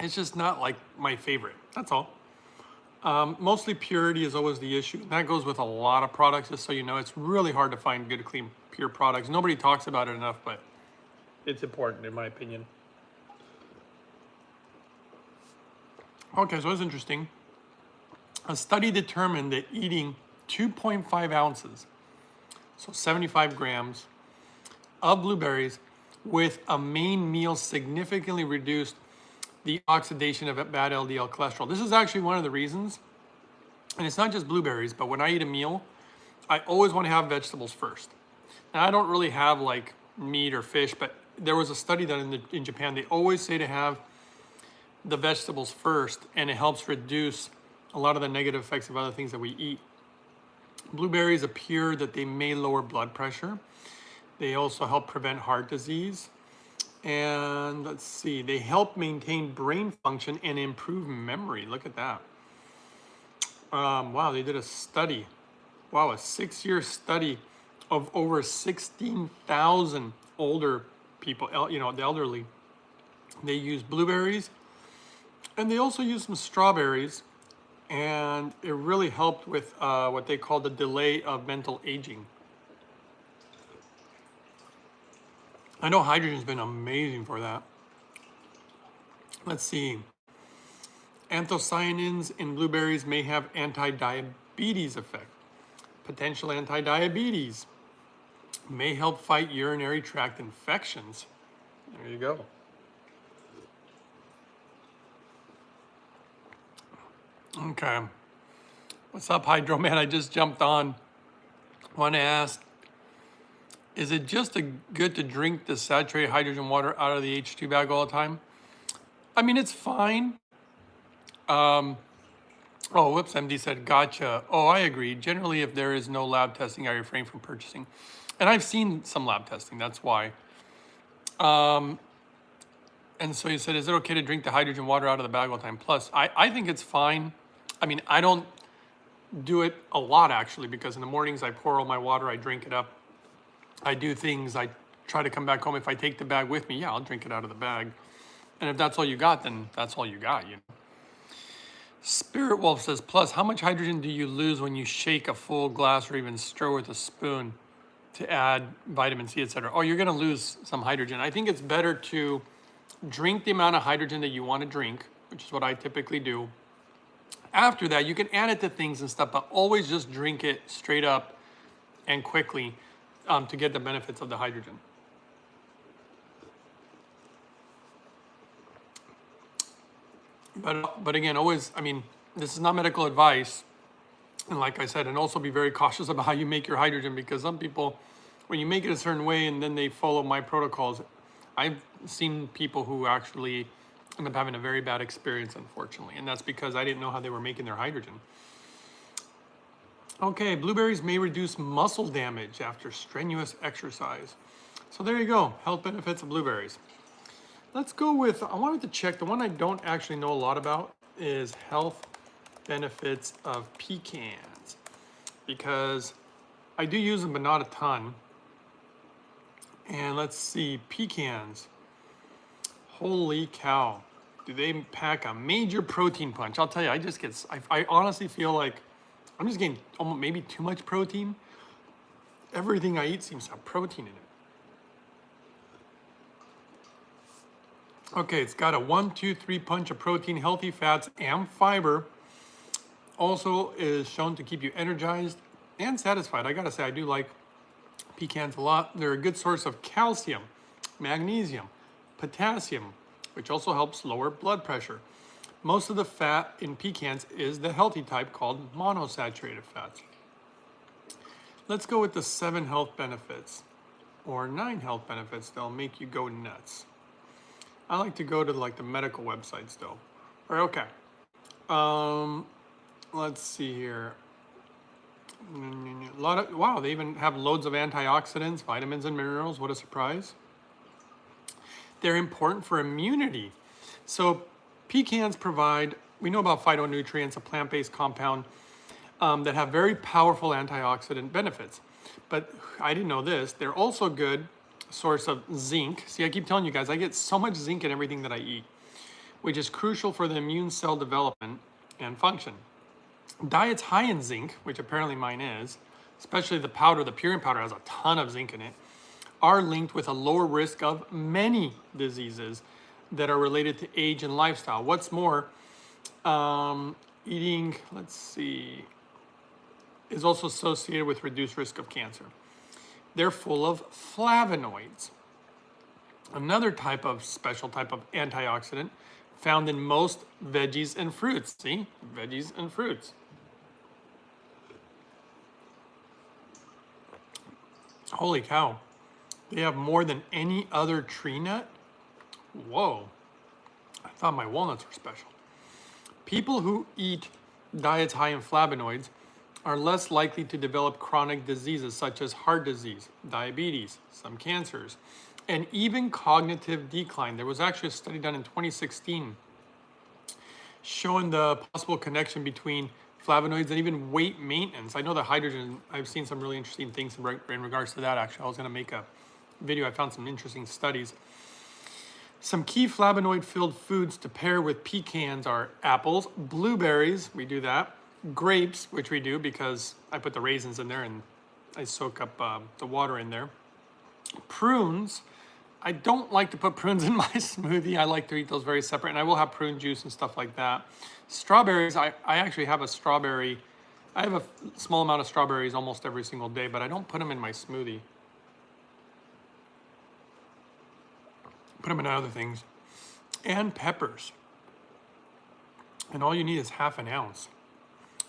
It's just not like my favorite, that's all. Mostly purity is always the issue. And that goes with a lot of products, just so you know. It's really hard to find good, clean, pure products. Nobody talks about it enough, but it's important in my opinion. Okay, so it's interesting. A study determined that eating 2.5 ounces, so 75 grams of blueberries with a main meal significantly reduced the oxidation of bad LDL cholesterol. This is actually one of the reasons, and it's not just blueberries, but when I eat a meal, I always want to have vegetables first. Now, I don't really have like meat or fish, but there was a study done in Japan. They always say to have the vegetables first, and it helps reduce a lot of the negative effects of other things that we eat. Blueberries appear that they may lower blood pressure. They also help prevent heart disease. And let's see, they help maintain brain function and improve memory. Look at that. Wow, they did a study. Wow, a 6-year study of over 16,000 older people, the elderly. They used blueberries, and they also used some strawberries, and it really helped with what they call the delay of mental aging. I know hydrogen's been amazing for that. Let's see. Anthocyanins in blueberries may have anti-diabetes effect. Potential anti-diabetes may help fight urinary tract infections. There you go. Okay. What's up, Hydro Man? I just jumped on. Want to ask, is it just good to drink the saturated hydrogen water out of the H2 bag all the time? I mean, it's fine. Oh, whoops, MD said, gotcha. Oh, I agree. Generally, if there is no lab testing, I refrain from purchasing. And I've seen some lab testing, that's why. And so you said, is it okay to drink the hydrogen water out of the bag all the time? Plus, I think it's fine. I mean, I don't do it a lot, actually, because in the mornings I pour all my water, I drink it up. I do things, I try to come back home. If I take the bag with me, yeah, I'll drink it out of the bag. And if that's all you got, then that's all you got, you know. Spirit Wolf says, plus, how much hydrogen do you lose when you shake a full glass or even stir with a spoon to add vitamin C, etc.? Oh, you're gonna lose some hydrogen. I think it's better to drink the amount of hydrogen that you want to drink, which is what I typically do. After that, you can add it to things and stuff, but always just drink it straight up and quickly to get the benefits of the hydrogen. But again, always, I mean, this is not medical advice. And like I said, and also be very cautious about how you make your hydrogen, because some people, when you make it a certain way and then they follow my protocols, I've seen people who actually end up having a very bad experience, unfortunately. And that's because I didn't know how they were making their hydrogen. Okay, blueberries may reduce muscle damage after strenuous exercise. So there you go, health benefits of blueberries. Let's go with, I wanted to check, the one I don't actually know a lot about is health benefits of pecans, because I do use them, but not a ton. And let's see, pecans. Holy cow. Do they pack a major protein punch? I'll tell you, I honestly feel like I'm just getting almost maybe too much protein. Everything I eat seems to have protein in it. Okay, it's got a 1, 2, 3 punch of protein, healthy fats, and fiber. Also is shown to keep you energized and satisfied. I gotta say, I do like pecans a lot. They're a good source of calcium, magnesium, potassium, which also helps lower blood pressure. Most of the fat in pecans is the healthy type called monosaturated fats. Let's go with the 7 health benefits, or 9 health benefits that'll make you go nuts. I like to go to like the medical websites though. All right, okay. Let's see here. Wow, they even have loads of antioxidants, vitamins, and minerals. What a surprise. They're important for immunity. So pecans provide, we know about phytonutrients, a plant-based compound that have very powerful antioxidant benefits. But I didn't know this. They're also good source of zinc. See, I keep telling you guys, I get so much zinc in everything that I eat, which is crucial for the immune cell development and function. Diets high in zinc, which apparently mine is, especially the powder, the Purium powder has a ton of zinc in it, are linked with a lower risk of many diseases that are related to age and lifestyle. What's more, eating, let's see, is also associated with reduced risk of cancer. They're full of flavonoids, another special type of antioxidant found in most veggies and fruits. See, veggies and fruits. Holy cow. They have more than any other tree nut? Whoa. I thought my walnuts were special. People who eat diets high in flavonoids are less likely to develop chronic diseases such as heart disease, diabetes, some cancers, and even cognitive decline. There was actually a study done in 2016 showing the possible connection between flavonoids and even weight maintenance. I know the hydrogen, I've seen some really interesting things in regards to that actually. I was gonna make a video, I found some interesting studies. Some key flavonoid-filled foods to pair with pecans are apples, blueberries, we do that, grapes, which we do because I put the raisins in there and I soak up the water in there. Prunes, I don't like to put prunes in my smoothie. I like to eat those very separate, and I will have prune juice and stuff like that. Strawberries, I actually have a strawberry. I have a small amount of strawberries almost every single day, but I don't put them in my smoothie. Put them in other things. And peppers. And all you need is ½ an ounce.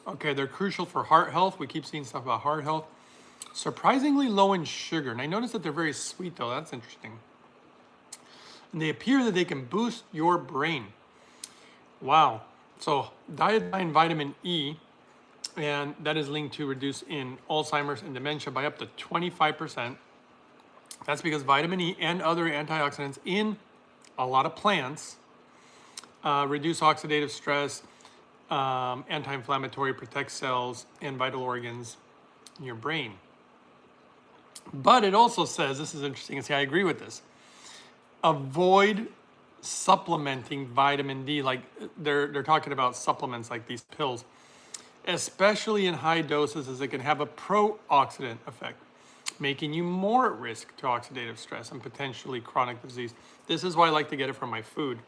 Okay, they're crucial for heart health. We keep seeing stuff about heart health. Surprisingly low in sugar. And I noticed that they're very sweet though, that's interesting. And they appear that they can boost your brain. Wow. So iodine vitamin E, and that is linked to reduce in Alzheimer's and dementia by up to 25%. That's because vitamin E and other antioxidants in a lot of plants reduce oxidative stress, anti-inflammatory, protect cells and vital organs in your brain. But it also says, this is interesting, and see, I agree with this, avoid supplementing vitamin D, like they're talking about supplements like these pills, especially in high doses, as it can have a pro-oxidant effect, making you more at risk to oxidative stress and potentially chronic disease. This is why I like to get it from my food.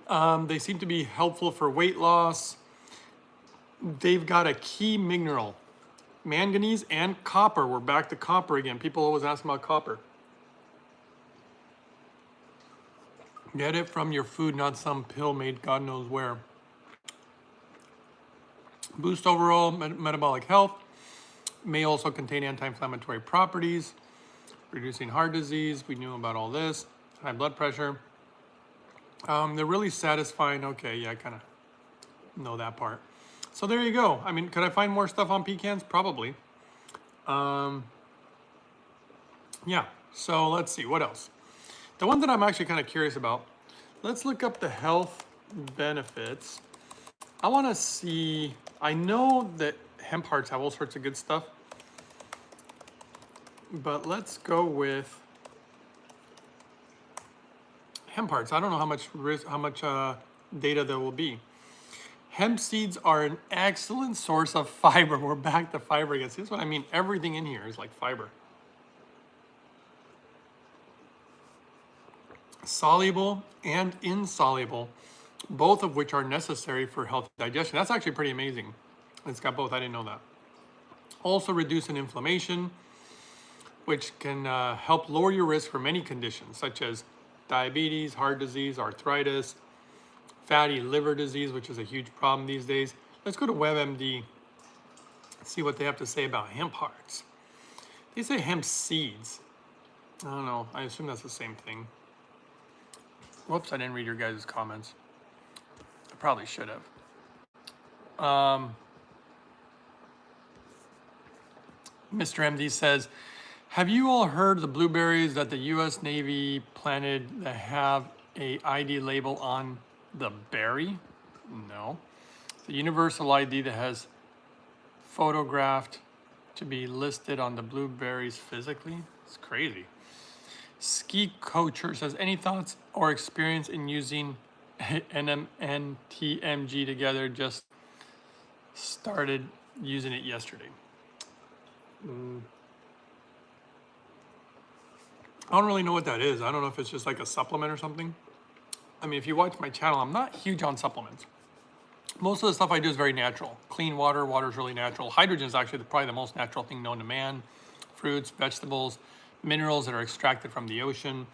They seem to be helpful for weight loss. They've got a key mineral, manganese and copper. We're back to copper again. People always ask about copper. Get it from your food, not some pill made God knows where. Boost overall metabolic health. May also contain anti-inflammatory properties, reducing heart disease. We knew about all this. High blood pressure. They're really satisfying. Okay, yeah, I kind of know that part. So there you go. I mean, could I find more stuff on pecans? Probably. Yeah, so let's see, what else? The one that I'm actually kind of curious about, let's look up the health benefits. I want to see, I know that hemp hearts have all sorts of good stuff, but let's go with hemp hearts. I don't know how much data there will be. Hemp seeds are an excellent source of fiber. We're back to fiber again. See, that's what I mean. Everything in here is like fiber. Soluble and insoluble, both of which are necessary for healthy digestion. That's actually pretty amazing. It's got both. I didn't know that. Also reduce inflammation, which can help lower your risk for many conditions, such as diabetes, heart disease, arthritis, fatty liver disease, which is a huge problem these days. Let's go to WebMD, see what they have to say about hemp hearts. They say hemp seeds. I don't know. I assume that's the same thing. Whoops, I didn't read your guys' comments. I probably should have. Mr. MD says, have you all heard the blueberries that the U.S. Navy planted that have a ID label on the berry? No. The universal ID that has photographed to be listed on the blueberries physically? It's crazy. Ski Coacher says, any thoughts or experience in using NM and TMG together? Just started using it yesterday. I don't really know what that is. I don't know if it's just like a supplement or something. I mean, if you watch my channel, I'm not huge on supplements. Most of the stuff I do is very natural. Clean water, water is really natural. Hydrogen is actually probably the most natural thing known to man. Fruits, vegetables, minerals that are extracted from the ocean.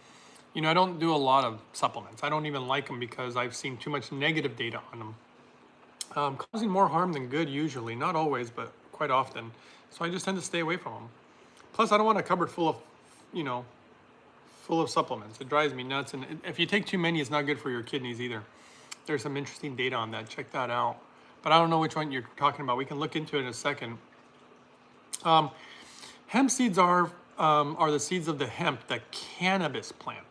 You know, I don't do a lot of supplements. I don't even like them because I've seen too much negative data on them. Causing more harm than good usually, not always, but quite often. So I just tend to stay away from them. Plus, I don't want a cupboard full of, you know, full of supplements. It drives me nuts. And if you take too many, it's not good for your kidneys either. There's some interesting data on that. Check that out. But I don't know which one you're talking about. We can look into it in a second. Hemp seeds are the seeds of the hemp, the cannabis plant.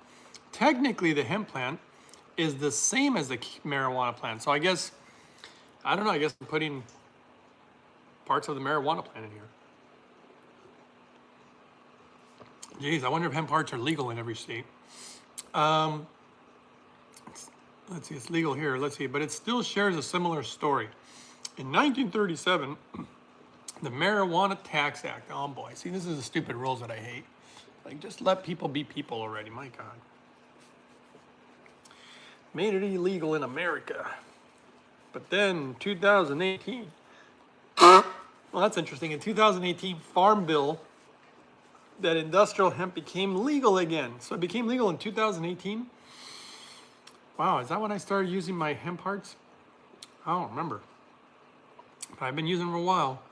Technically, the hemp plant is the same as the marijuana plant. So I guess, I don't know, I guess I'm putting parts of the marijuana plant in here. Geez, I wonder if hemp parts are legal in every state. Let's see, it's legal here, let's see, but it still shares a similar story. In 1937, the Marijuana Tax Act, oh boy, see, this is the stupid rules that I hate. Like, just let people be people already, my God. Made it illegal in America. But then, 2018, well, that's interesting. In 2018, Farm Bill, that industrial hemp became legal again. So it became legal in 2018. Wow, is that when I started using my hemp hearts? I don't remember. But I've been using them for a while.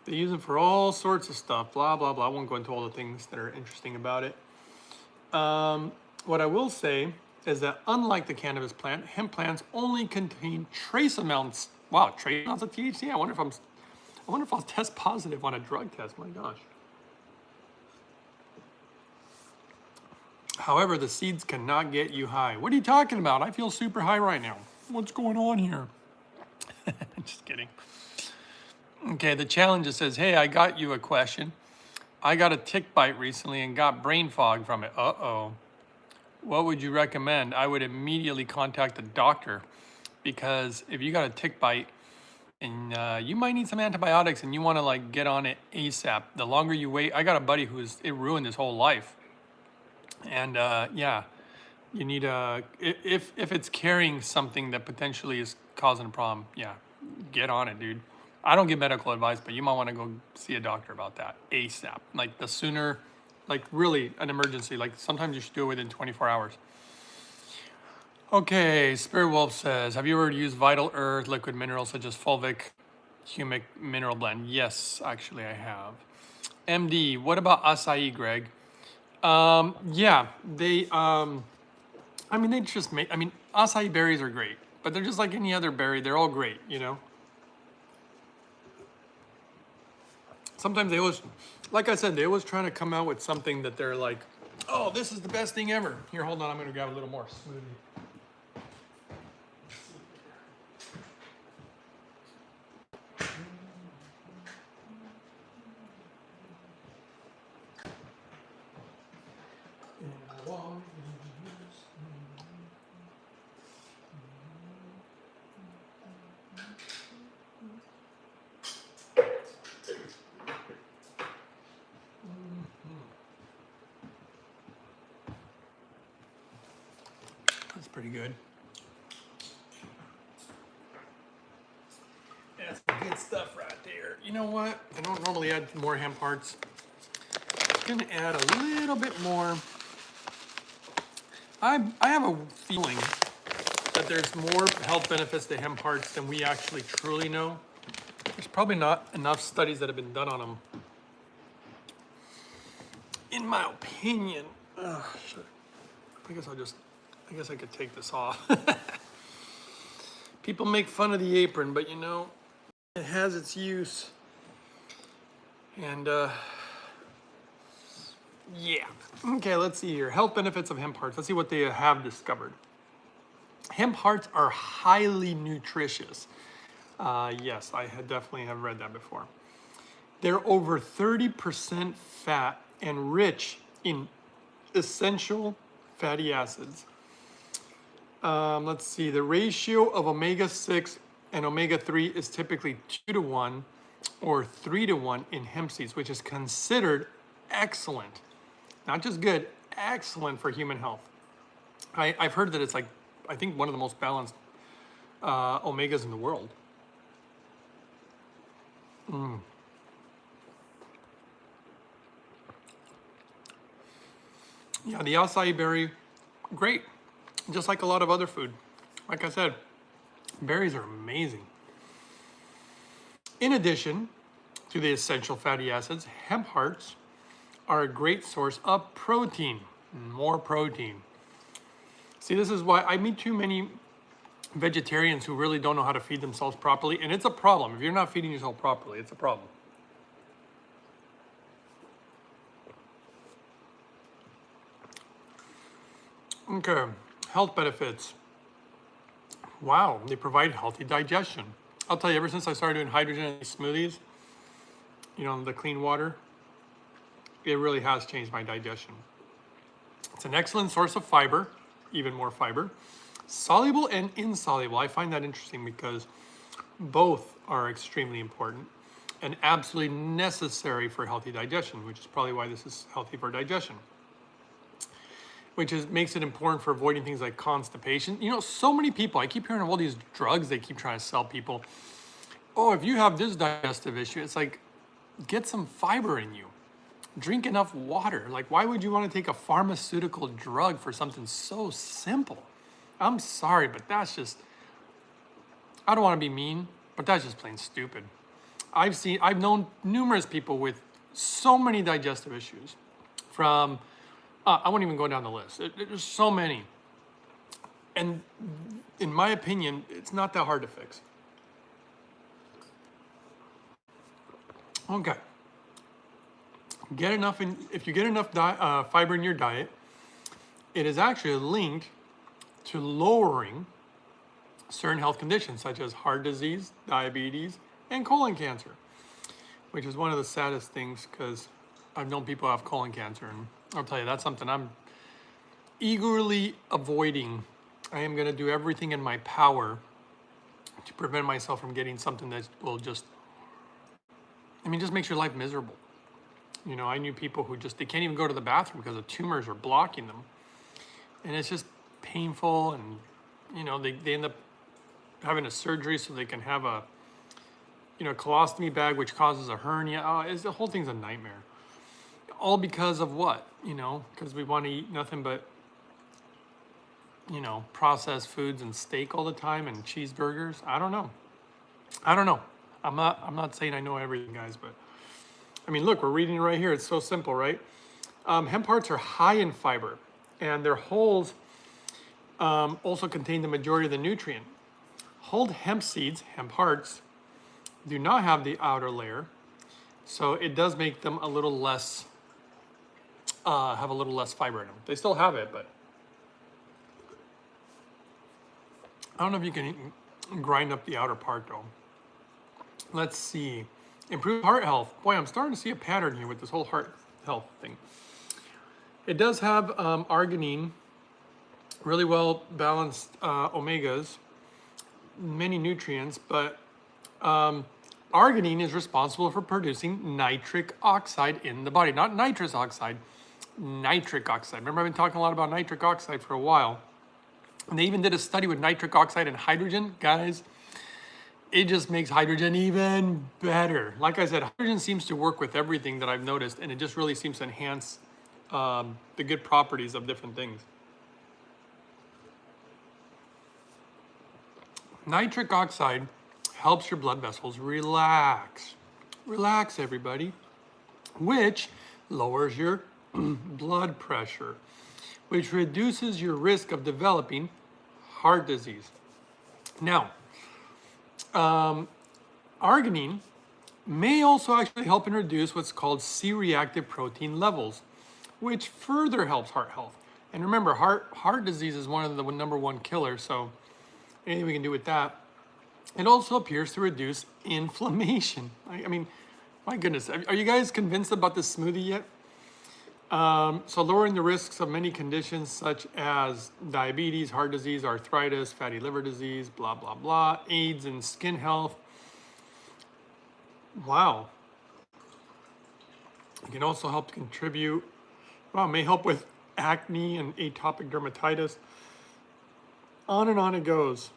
They use them for all sorts of stuff, blah, blah, blah. I won't go into all the things that are interesting about it. What I will say is that unlike the cannabis plant, hemp plants only contain trace amounts. Wow, trace amounts of THC? I wonder if I'll test positive on a drug test, my gosh. However, the seeds cannot get you high. What are you talking about? I feel super high right now. What's going on here? Just kidding. Okay, the challenge says, hey, I got you a question. I got a tick bite recently and got brain fog from it. Uh-oh. What would you recommend? I would immediately contact a doctor because if you got a tick bite and you might need some antibiotics and you want to like get on it ASAP, the longer you wait, I got a buddy it ruined his whole life. And yeah, you need if it's carrying something that potentially is causing a problem, yeah, get on it, dude. I don't give medical advice, but you might want to go see a doctor about that ASAP. Like the sooner, like really an emergency. Like sometimes you should do it within 24 hours. Okay, Spirit Wolf says, have you ever used Vital Earth liquid minerals such as fulvic, humic mineral blend? Yes, actually I have. MD, what about acai, Greg? Yeah, I mean, they just make, I mean, acai berries are great, but they're just like any other berry. They're all great, you know? Sometimes they always, like I said, they always trying to come out with something that they're like, oh, this is the best thing ever. Here, hold on, I'm gonna grab a little more smoothie. That's pretty good. That's good stuff right there. You know what? I don't normally add more hemp hearts. I'm gonna add a little bit more. I have a feeling that there's more health benefits to hemp hearts than we actually truly know. There's probably not enough studies that have been done on them. In my opinion. Shit. I guess I could take this off. People make fun of the apron, but you know, it has its use. And yeah. Okay, let's see here. Health benefits of hemp hearts. Let's see what they have discovered. Hemp hearts are highly nutritious. Yes, I definitely have read that before. They're over 30% fat and rich in essential fatty acids. Let's see, the ratio of omega-6 and omega-3 is typically 2-to-1 or 3-to-1 in hemp seeds, which is considered excellent. Not just good, excellent for human health. I've heard that it's like, I think one of the most balanced omegas in the world. Yeah, the acai berry, great. Just like a lot of other food. Like I said, berries are amazing. In addition to the essential fatty acids, hemp hearts are a great source of protein. More protein. See, this is why I meet too many vegetarians who really don't know how to feed themselves properly, and it's a problem. If you're not feeding yourself properly, it's a problem. Okay, health benefits. Wow, they provide healthy digestion. I'll tell you, ever since I started doing hydrogen smoothies, you know, the clean water, it really has changed my digestion. It's an excellent source of fiber, even more fiber. Soluble and insoluble. I find that interesting because both are extremely important and absolutely necessary for healthy digestion, which is probably why this is healthy for digestion. Which makes it important for avoiding things like constipation. You know, so many people, I keep hearing of all these drugs they keep trying to sell people. Oh, if you have this digestive issue, it's like, get some fiber in you. Drink enough water. Like, why would you want to take a pharmaceutical drug for something so simple? I'm sorry, but that's just, I don't want to be mean, but that's just plain stupid. I've known numerous people with so many digestive issues from, I won't even go down the list. There's so many. And in my opinion, it's not that hard to fix. Okay. Get enough if you get enough fiber in your diet, it is actually linked to lowering certain health conditions such as heart disease, diabetes, and colon cancer, which is one of the saddest things because I've known people who have colon cancer, and I'll tell you, that's something I'm eagerly avoiding. I am going to do everything in my power to prevent myself from getting something that will just makes your life miserable. You know, I knew people who they can't even go to the bathroom because the tumors are blocking them. And it's just painful, and, you know, they end up having a surgery so they can have a, colostomy bag, which causes a hernia. The whole thing's a nightmare. All because of what? You know, because we want to eat nothing but, processed foods and steak all the time and cheeseburgers. I don't know. I'm not saying I know everything, guys, but I mean, look, we're reading it right here. It's so simple, right? Hemp hearts are high in fiber, and their hulls also contain the majority of the nutrient. Hulled hemp seeds, hemp hearts, do not have the outer layer, so it does make them a little less, have a little less fiber in them. They still have it, but I don't know if you can grind up the outer part though. Let's see. Improve heart health. Boy, I'm starting to see a pattern here with this whole heart health thing. It does have arginine, really well balanced omegas, many nutrients, but arginine is responsible for producing nitric oxide in the body. Not nitrous oxide, nitric oxide. Remember, I've been talking a lot about nitric oxide for a while. And they even did a study with nitric oxide and hydrogen. Guys, it just makes hydrogen even better. Like I said, hydrogen seems to work with everything that I've noticed, and it just really seems to enhance the good properties of different things. Nitric oxide helps your blood vessels relax. Relax, everybody. Which lowers your blood pressure, which reduces your risk of developing heart disease. Now, arginine may also actually help and reduce what's called C-reactive protein levels, which further helps heart health. And remember, heart disease is one of the number one killers, so anything we can do with that. It also appears to reduce inflammation. I mean, my goodness, are you guys convinced about this smoothie yet? So lowering the risks of many conditions such as diabetes, heart disease, arthritis, fatty liver disease, blah, blah, blah, AIDS and skin health. Wow. It can also help contribute, may help with acne and atopic dermatitis. On and on it goes.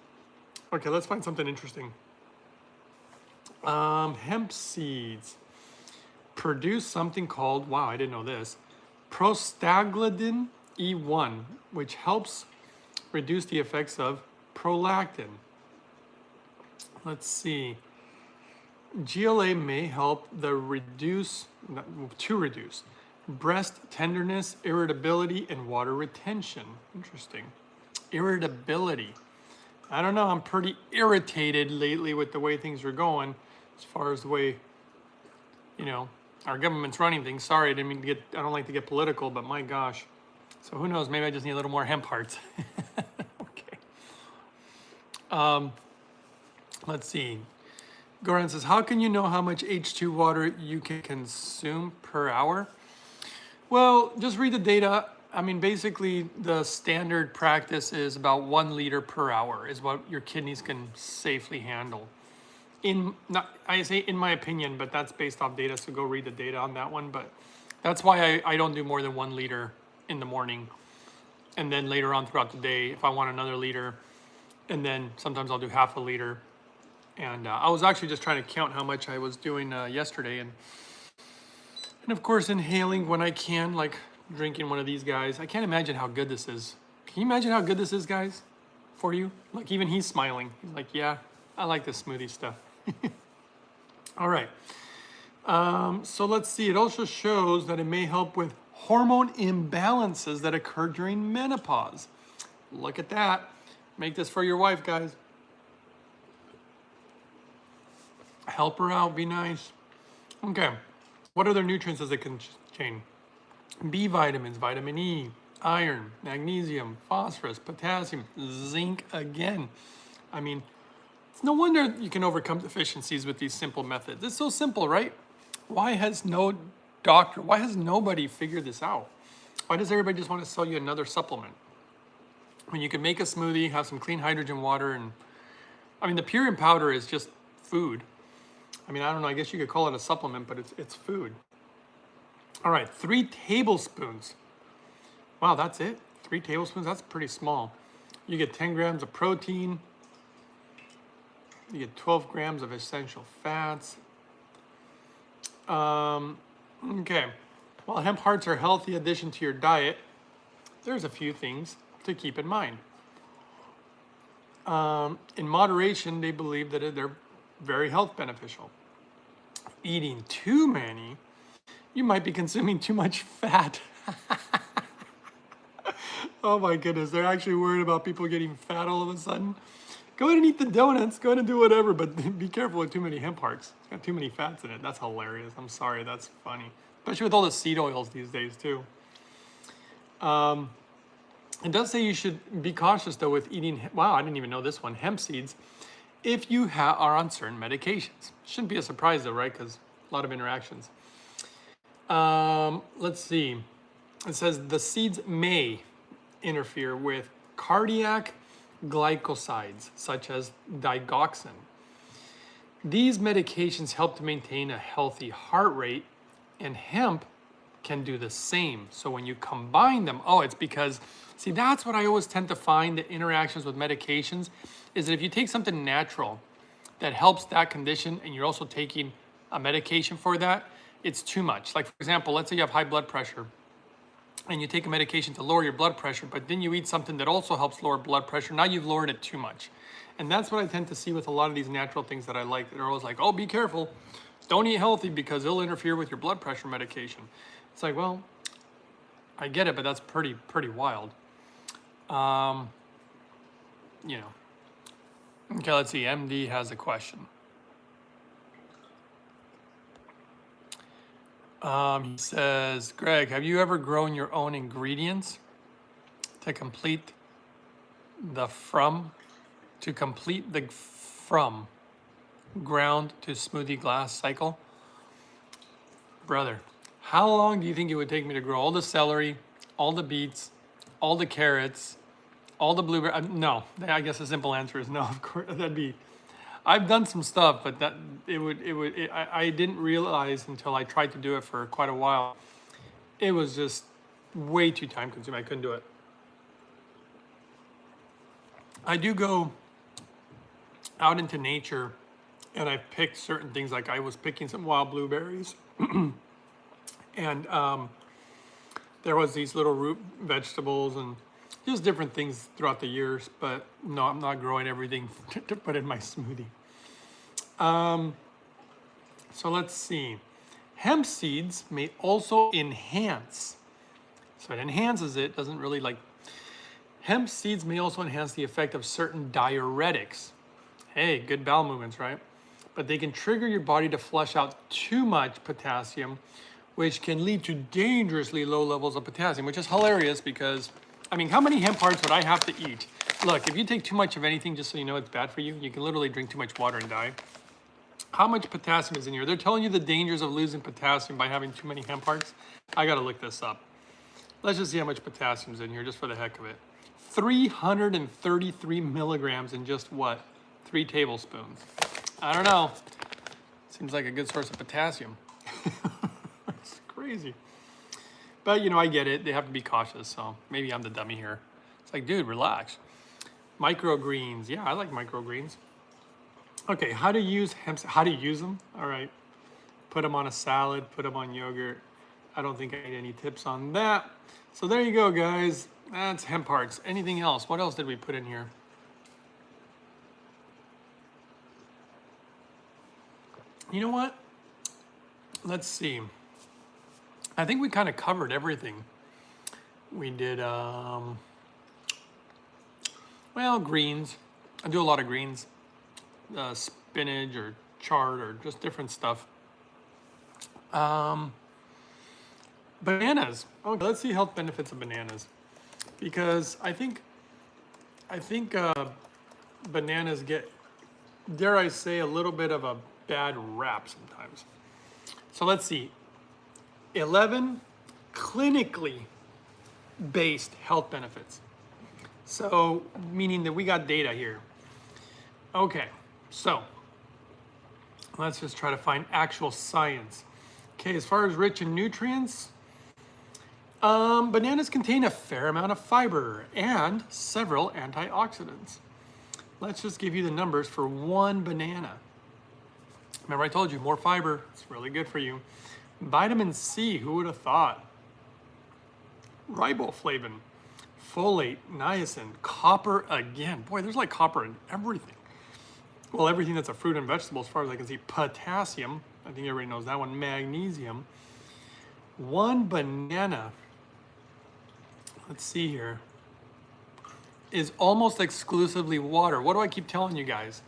Okay, let's find something interesting. Hemp seeds produce something called, wow, I didn't know this, prostaglandin E1, which helps reduce the effects of prolactin. Let's see. GLA may help to reduce breast tenderness, irritability, and water retention. Interesting. Irritability. I don't know, I'm pretty irritated lately with the way things are going as far as the way, you know, our government's running things. Sorry, I don't like to get political, but my gosh. So who knows, maybe I just need a little more hemp hearts. Okay. Let's see. Goran says, how can you know how much H2 water you can consume per hour? Well, just read the data. I mean, basically the standard practice is about 1 liter per hour is what your kidneys can safely handle. I say in my opinion, but that's based off data, so go read the data on that one. But that's why I don't do more than 1 liter in the morning. And then later on throughout the day, if I want another liter, and then sometimes I'll do half a liter. And I was actually just trying to count how much I was doing yesterday. And of course, inhaling when I can, like drinking one of these guys. I can't imagine how good this is. Can you imagine how good this is, guys, for you? Like even he's smiling. He's like, yeah, I like this smoothie stuff. All right. So let's see. It also shows that it may help with hormone imbalances that occur during menopause. Look at that. Make this for your wife, guys. Help her out. Be nice. Okay. What other nutrients does it contain? B vitamins, vitamin E, iron, magnesium, phosphorus, potassium, zinc again. I mean, it's no wonder you can overcome deficiencies with these simple methods. It's so simple, right? Why has nobody figured this out? Why does everybody just want to sell you another supplement? When you can make a smoothie, have some clean hydrogen water, and I mean, the Purium powder is just food. I mean, I don't know, I guess you could call it a supplement, but it's food. All right, 3 tablespoons. Wow, that's it? 3 tablespoons, that's pretty small. You get 10 grams of protein. You get 12 grams of essential fats. Okay, while hemp hearts are a healthy addition to your diet, there's a few things to keep in mind. In moderation, they believe that they're very health beneficial. Eating too many, you might be consuming too much fat. Oh my goodness, they're actually worried about people getting fat all of a sudden. Go ahead and eat the donuts, go ahead and do whatever, but be careful with too many hemp hearts. It's got too many fats in it. That's hilarious. I'm sorry, that's funny. Especially with all the seed oils these days too. It does say you should be cautious though with eating, wow, I didn't even know this one, hemp seeds, if you are on certain medications. Shouldn't be a surprise though, right? Because a lot of interactions. Let's see. It says the seeds may interfere with cardiac glycosides, such as digoxin. These medications help to maintain a healthy heart rate, and hemp can do the same. So when you combine them, it's because, see, that's what I always tend to find the interactions with medications, is that if you take something natural that helps that condition and you're also taking a medication for that, it's too much. Like, for example, let's say you have high blood pressure and you take a medication to lower your blood pressure, but then you eat something that also helps lower blood pressure. Now you've lowered it too much. And that's what I tend to see with a lot of these natural things that I like. They're always like, oh, be careful. Don't eat healthy because it'll interfere with your blood pressure medication. It's like, well, I get it, but that's pretty wild. You know. Okay, let's see. MD has a question. He says, Greg, have you ever grown your own ingredients to complete the from ground to smoothie glass cycle? Brother, how long do you think it would take me to grow all the celery, all the beets, all the carrots, all the blueberry? No, I guess the simple answer is no. Of course, I've done some stuff, but I didn't realize until I tried to do it for quite a while. It was just way too time consuming. I couldn't do it. I do go out into nature and I picked certain things, like I was picking some wild blueberries and there was these little root vegetables and just different things throughout the years, but no, I'm not growing everything to put in my smoothie. So let's see. Hemp seeds may also enhance. So it enhances it, doesn't really like. Hemp seeds may also enhance the effect of certain diuretics. Hey, good bowel movements, right? But they can trigger your body to flush out too much potassium, which can lead to dangerously low levels of potassium, which is hilarious because, I mean, how many hemp hearts would I have to eat? Look, if you take too much of anything, just so you know it's bad for you, you can literally drink too much water and die. How much potassium is in here? They're telling you the dangers of losing potassium by having too many hemp hearts. I gotta look this up. Let's just see how much potassium's in here just for the heck of it. 333 milligrams in just what? 3 tablespoons. I don't know. Seems like a good source of potassium. It's crazy. But you know, I get it. They have to be cautious, so maybe I'm the dummy here. It's like, dude, relax. Microgreens. Yeah, I like microgreens. Okay, how to use them? All right. Put them on a salad, put them on yogurt. I don't think I need any tips on that. So there you go, guys. That's hemp hearts. Anything else? What else did we put in here? You know what? Let's see. I think we kind of covered everything. We did, well, greens. I do a lot of greens. Spinach or chard or just different stuff. Bananas. Okay, let's see health benefits of bananas, because I think bananas get, dare I say, a little bit of a bad rap sometimes. So let's see. 11 clinically based health benefits. So meaning that we got data here. Okay, so let's just try to find actual science. Okay, as far as rich in nutrients, bananas contain a fair amount of fiber and several antioxidants. Let's just give you the numbers for one banana. Remember I told you, more fiber, it's really good for you. Vitamin C, who would have thought? Riboflavin, folate, niacin, copper again. Boy, there's like copper in everything. Well, everything that's a fruit and vegetable as far as I can see. Potassium, I think everybody knows that one. Magnesium. One banana, let's see here, is almost exclusively water. What do I keep telling you guys?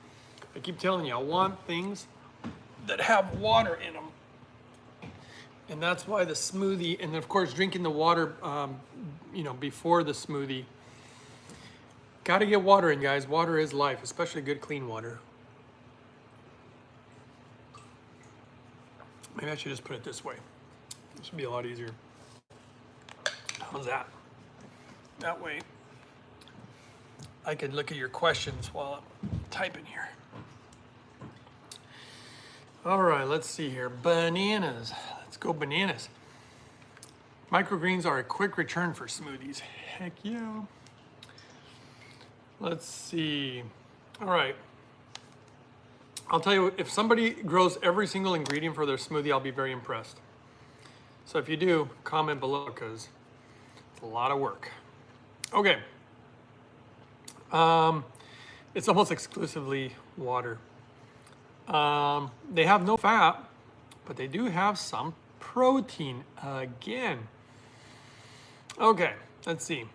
I keep telling you, I want things that have water in them. And that's why the smoothie, and of course drinking the water, you know, before the smoothie. Got to get water in, guys. Water is life, especially good clean water. Maybe I should just put it this way. This would be a lot easier. How's that? That way I could look at your questions while I'm typing here. All right, let's see here. Bananas. Let's go bananas. Microgreens are a quick return for smoothies. Heck yeah. Let's see. All right. I'll tell you, if somebody grows every single ingredient for their smoothie, I'll be very impressed. So if you do, comment below, because it's a lot of work. Okay. It's almost exclusively water. They have no fat, but they do have some protein again. Okay, let's see.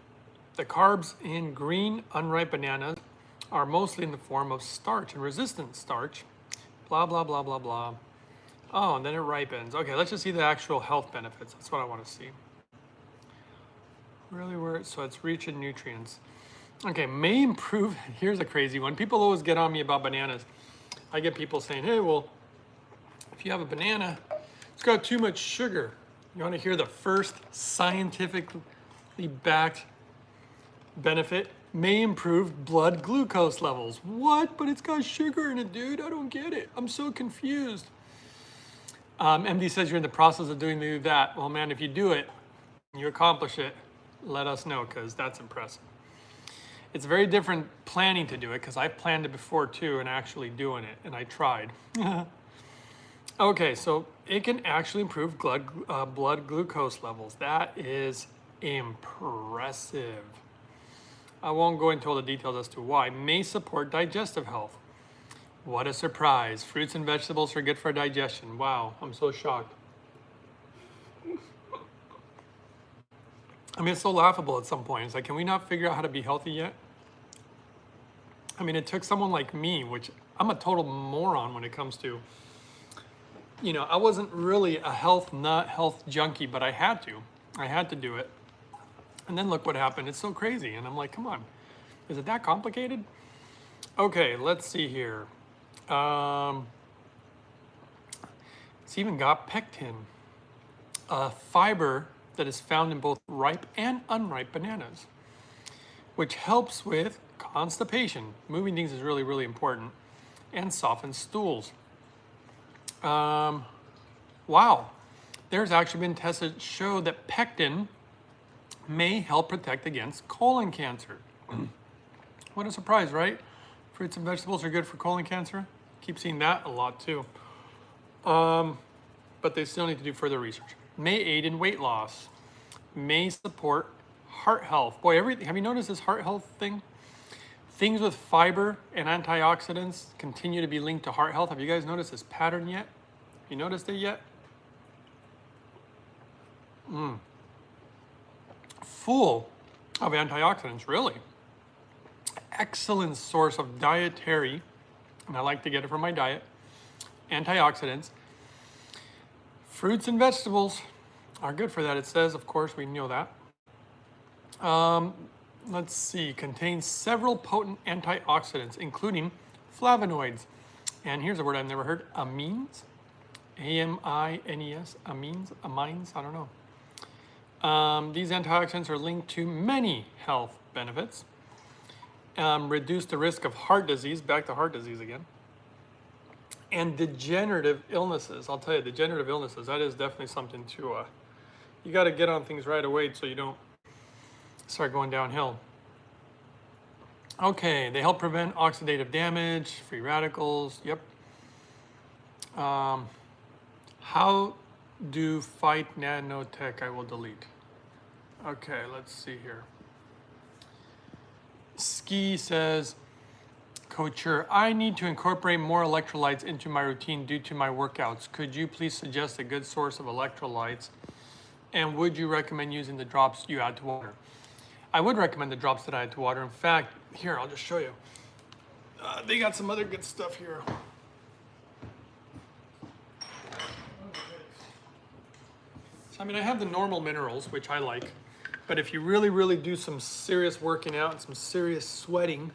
The carbs in green, unripe bananas are mostly in the form of starch and resistant starch. Blah, blah, blah, blah, blah. Oh, and then it ripens. Okay, let's just see the actual health benefits. That's what I want to see. Really where, so it's rich in nutrients. Okay, may improve, here's a crazy one. People always get on me about bananas. I get people saying, hey, well, if you have a banana, it's got too much sugar. You want to hear the first scientifically backed benefit? May improve blood glucose levels. What? But it's got sugar in it, dude. I don't get it. I'm so confused. MD says you're in the process of doing that. Well, man, if you do it, you accomplish it, let us know, because that's impressive. It's very different planning to do it, because I've planned it before too and actually doing it, and I tried. Okay, so it can actually improve blood glucose levels. That is impressive. I won't go into all the details as to why. May support digestive health. What a surprise. Fruits and vegetables are good for digestion. Wow, I'm so shocked. I mean, it's so laughable at some point. It's like, can we not figure out how to be healthy yet? I mean, it took someone like me, which I'm a total moron when it comes to, you know, I wasn't really a health nut, health junkie, but I had to. I had to do it. And then look what happened. It's so crazy. And I'm like, come on, is it that complicated? Okay, let's see here. It's even got pectin, a fiber that is found in both ripe and unripe bananas, which helps with constipation. Moving things is really, really important, and softens stools. Wow, there's actually been tests that show that pectin may help protect against colon cancer. What a surprise, right? Fruits and vegetables are good for colon cancer. Keep seeing that a lot too. But they still need to do further research. May aid in weight loss. May support heart health. Boy, everything. Have you noticed this heart health thing? Things with fiber and antioxidants continue to be linked to heart health. Have you guys noticed this pattern yet? Have you noticed it yet? Full of antioxidants, really. Excellent source of dietary, and I like to get it from my diet, antioxidants. Fruits and vegetables are good for that. It says, of course, we know that. Let's see, contains several potent antioxidants, including flavonoids. And here's a word I've never heard, amines. A-M-I-N-E-S, amines, I don't know. These antioxidants are linked to many health benefits. Reduce the risk of heart disease, back to heart disease again, and degenerative illnesses. I'll tell you, degenerative illnesses, that is definitely something to, you got to get on things right away so you don't start going downhill. Okay, they help prevent oxidative damage, free radicals, yep. How do fight nanotech? I will delete. Okay, let's see here. Ski says, Coacher, I need to incorporate more electrolytes into my routine due to my workouts. Could you please suggest a good source of electrolytes? And would you recommend using the drops you add to water? I would recommend the drops that I add to water. In fact, here, I'll just show you. They got some other good stuff here. So, I mean, I have the normal minerals, which I like. But if you really, really do some serious working out and some serious sweating,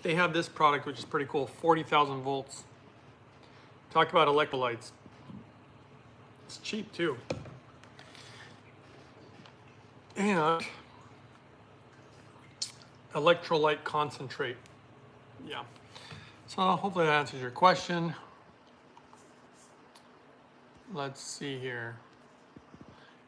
they have this product, which is pretty cool, 40,000 volts. Talk about electrolytes. It's cheap too. And electrolyte concentrate. Yeah. So hopefully that answers your question. Let's see here.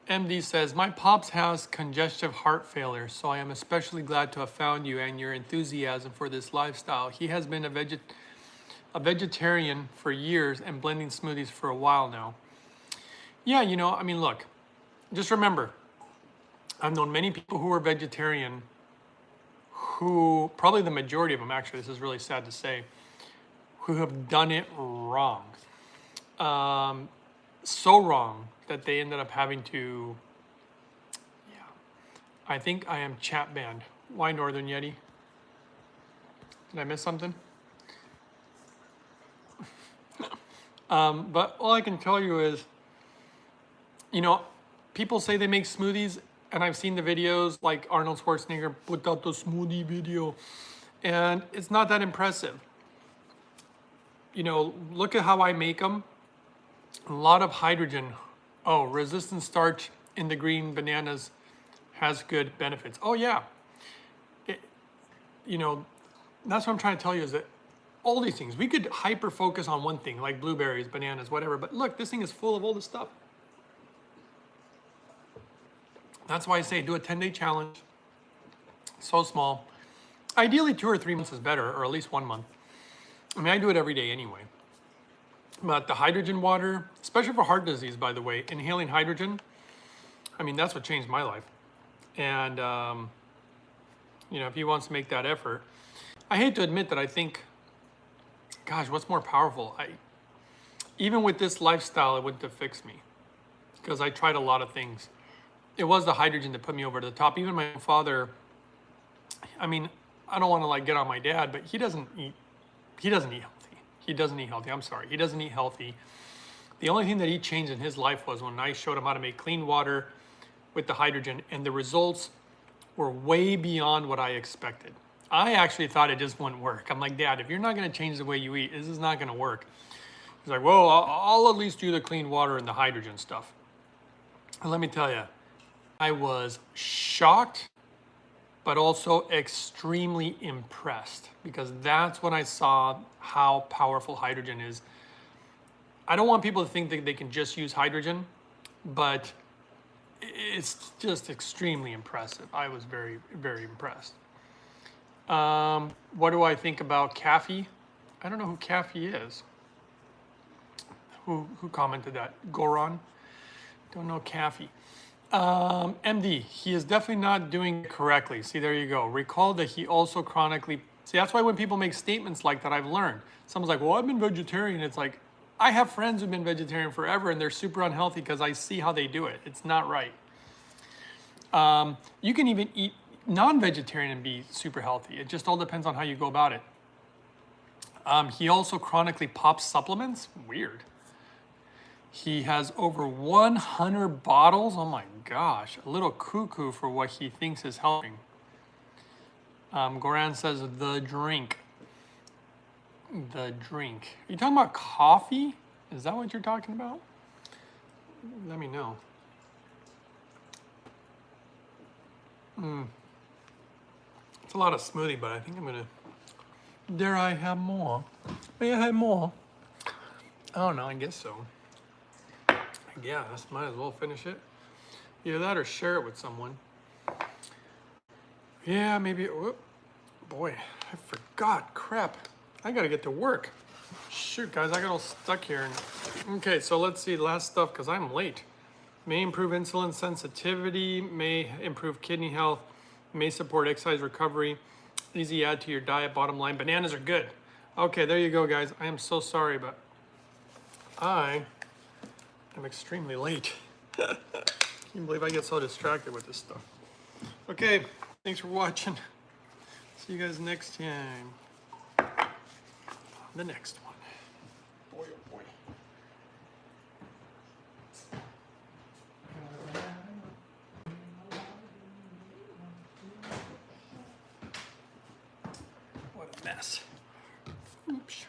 MD says, my pops has congestive heart failure, so I am especially glad to have found you and your enthusiasm for this lifestyle. He has been a vegetarian for years and blending smoothies for a while now. Yeah, you know, I mean, look, just remember, I've known many people who are vegetarian who, probably the majority of them actually, this is really sad to say, who have done it wrong. So wrong that they ended up having to, yeah, I think I am chat banned. Why Northern Yeti? Did I miss something? But all I can tell you is, you know, people say they make smoothies, and I've seen the videos like Arnold Schwarzenegger put out the smoothie video, and it's not that impressive. You know, look at how I make them. A lot of hydrogen. Oh, resistant starch in the green bananas has good benefits. Oh yeah. You know, that's what I'm trying to tell you is that all these things, we could hyper focus on one thing like blueberries, bananas, whatever, but look, this thing is full of all this stuff. That's why I say do a 10-day challenge. So small. Ideally, 2 or 3 months is better, or at least 1 month. I mean, I do it every day anyway. But the hydrogen water, especially for heart disease, by the way, inhaling hydrogen, I mean, that's what changed my life. And, you know, if he wants to make that effort, I hate to admit that I think, gosh, what's more powerful? Even with this lifestyle, it wouldn't have fixed me because I tried a lot of things. It was the hydrogen that put me over the top. Even my father, I mean, I don't want to like get on my dad, but he doesn't eat healthy. He doesn't eat healthy. I'm sorry. He doesn't eat healthy. The only thing that he changed in his life was when I showed him how to make clean water with the hydrogen, and the results were way beyond what I expected. I actually thought it just wouldn't work. I'm like, Dad, if you're not going to change the way you eat, this is not going to work. He's like, well, I'll at least do the clean water and the hydrogen stuff. And let me tell you, I was shocked, but also extremely impressed because that's when I saw how powerful hydrogen is. I don't want people to think that they can just use hydrogen, but it's just extremely impressive. I was very, very impressed. What do I think about Kaffee? I don't know who Kaffee is. Who commented that? Goron? Don't know Kaffee. MD, he is definitely not doing it correctly. See, there you go. Recall that he also chronically... See, that's why when people make statements like that, I've learned. Someone's like, well, I've been vegetarian. It's like, I have friends who've been vegetarian forever and they're super unhealthy because I see how they do it. It's not right. You can even eat non-vegetarian and be super healthy. It just all depends on how you go about it. He also chronically pops supplements. Weird. He has over 100 bottles. Oh my gosh, a little cuckoo for what he thinks is helping. Goran says the drink. The drink. Are you talking about coffee? Is that what you're talking about? Let me know. It's a lot of smoothie, but I think I'm gonna... Dare I have more? May I have more? I don't know, I guess so. I guess, might as well finish it. Either that or share it with someone. Yeah, maybe, whoop. Boy, I forgot, crap. I gotta get to work. Shoot, guys, I got all stuck here. Okay, so let's see, last stuff, because I'm late. May improve insulin sensitivity, may improve kidney health, may support exercise recovery, easy add to your diet, bottom line. Bananas are good. Okay, there you go, guys. I am so sorry, but I am extremely late. Can't believe I get so distracted with this stuff. Okay, thanks for watching. See you guys next time. The next one. Boy, oh boy. What a mess. Oops.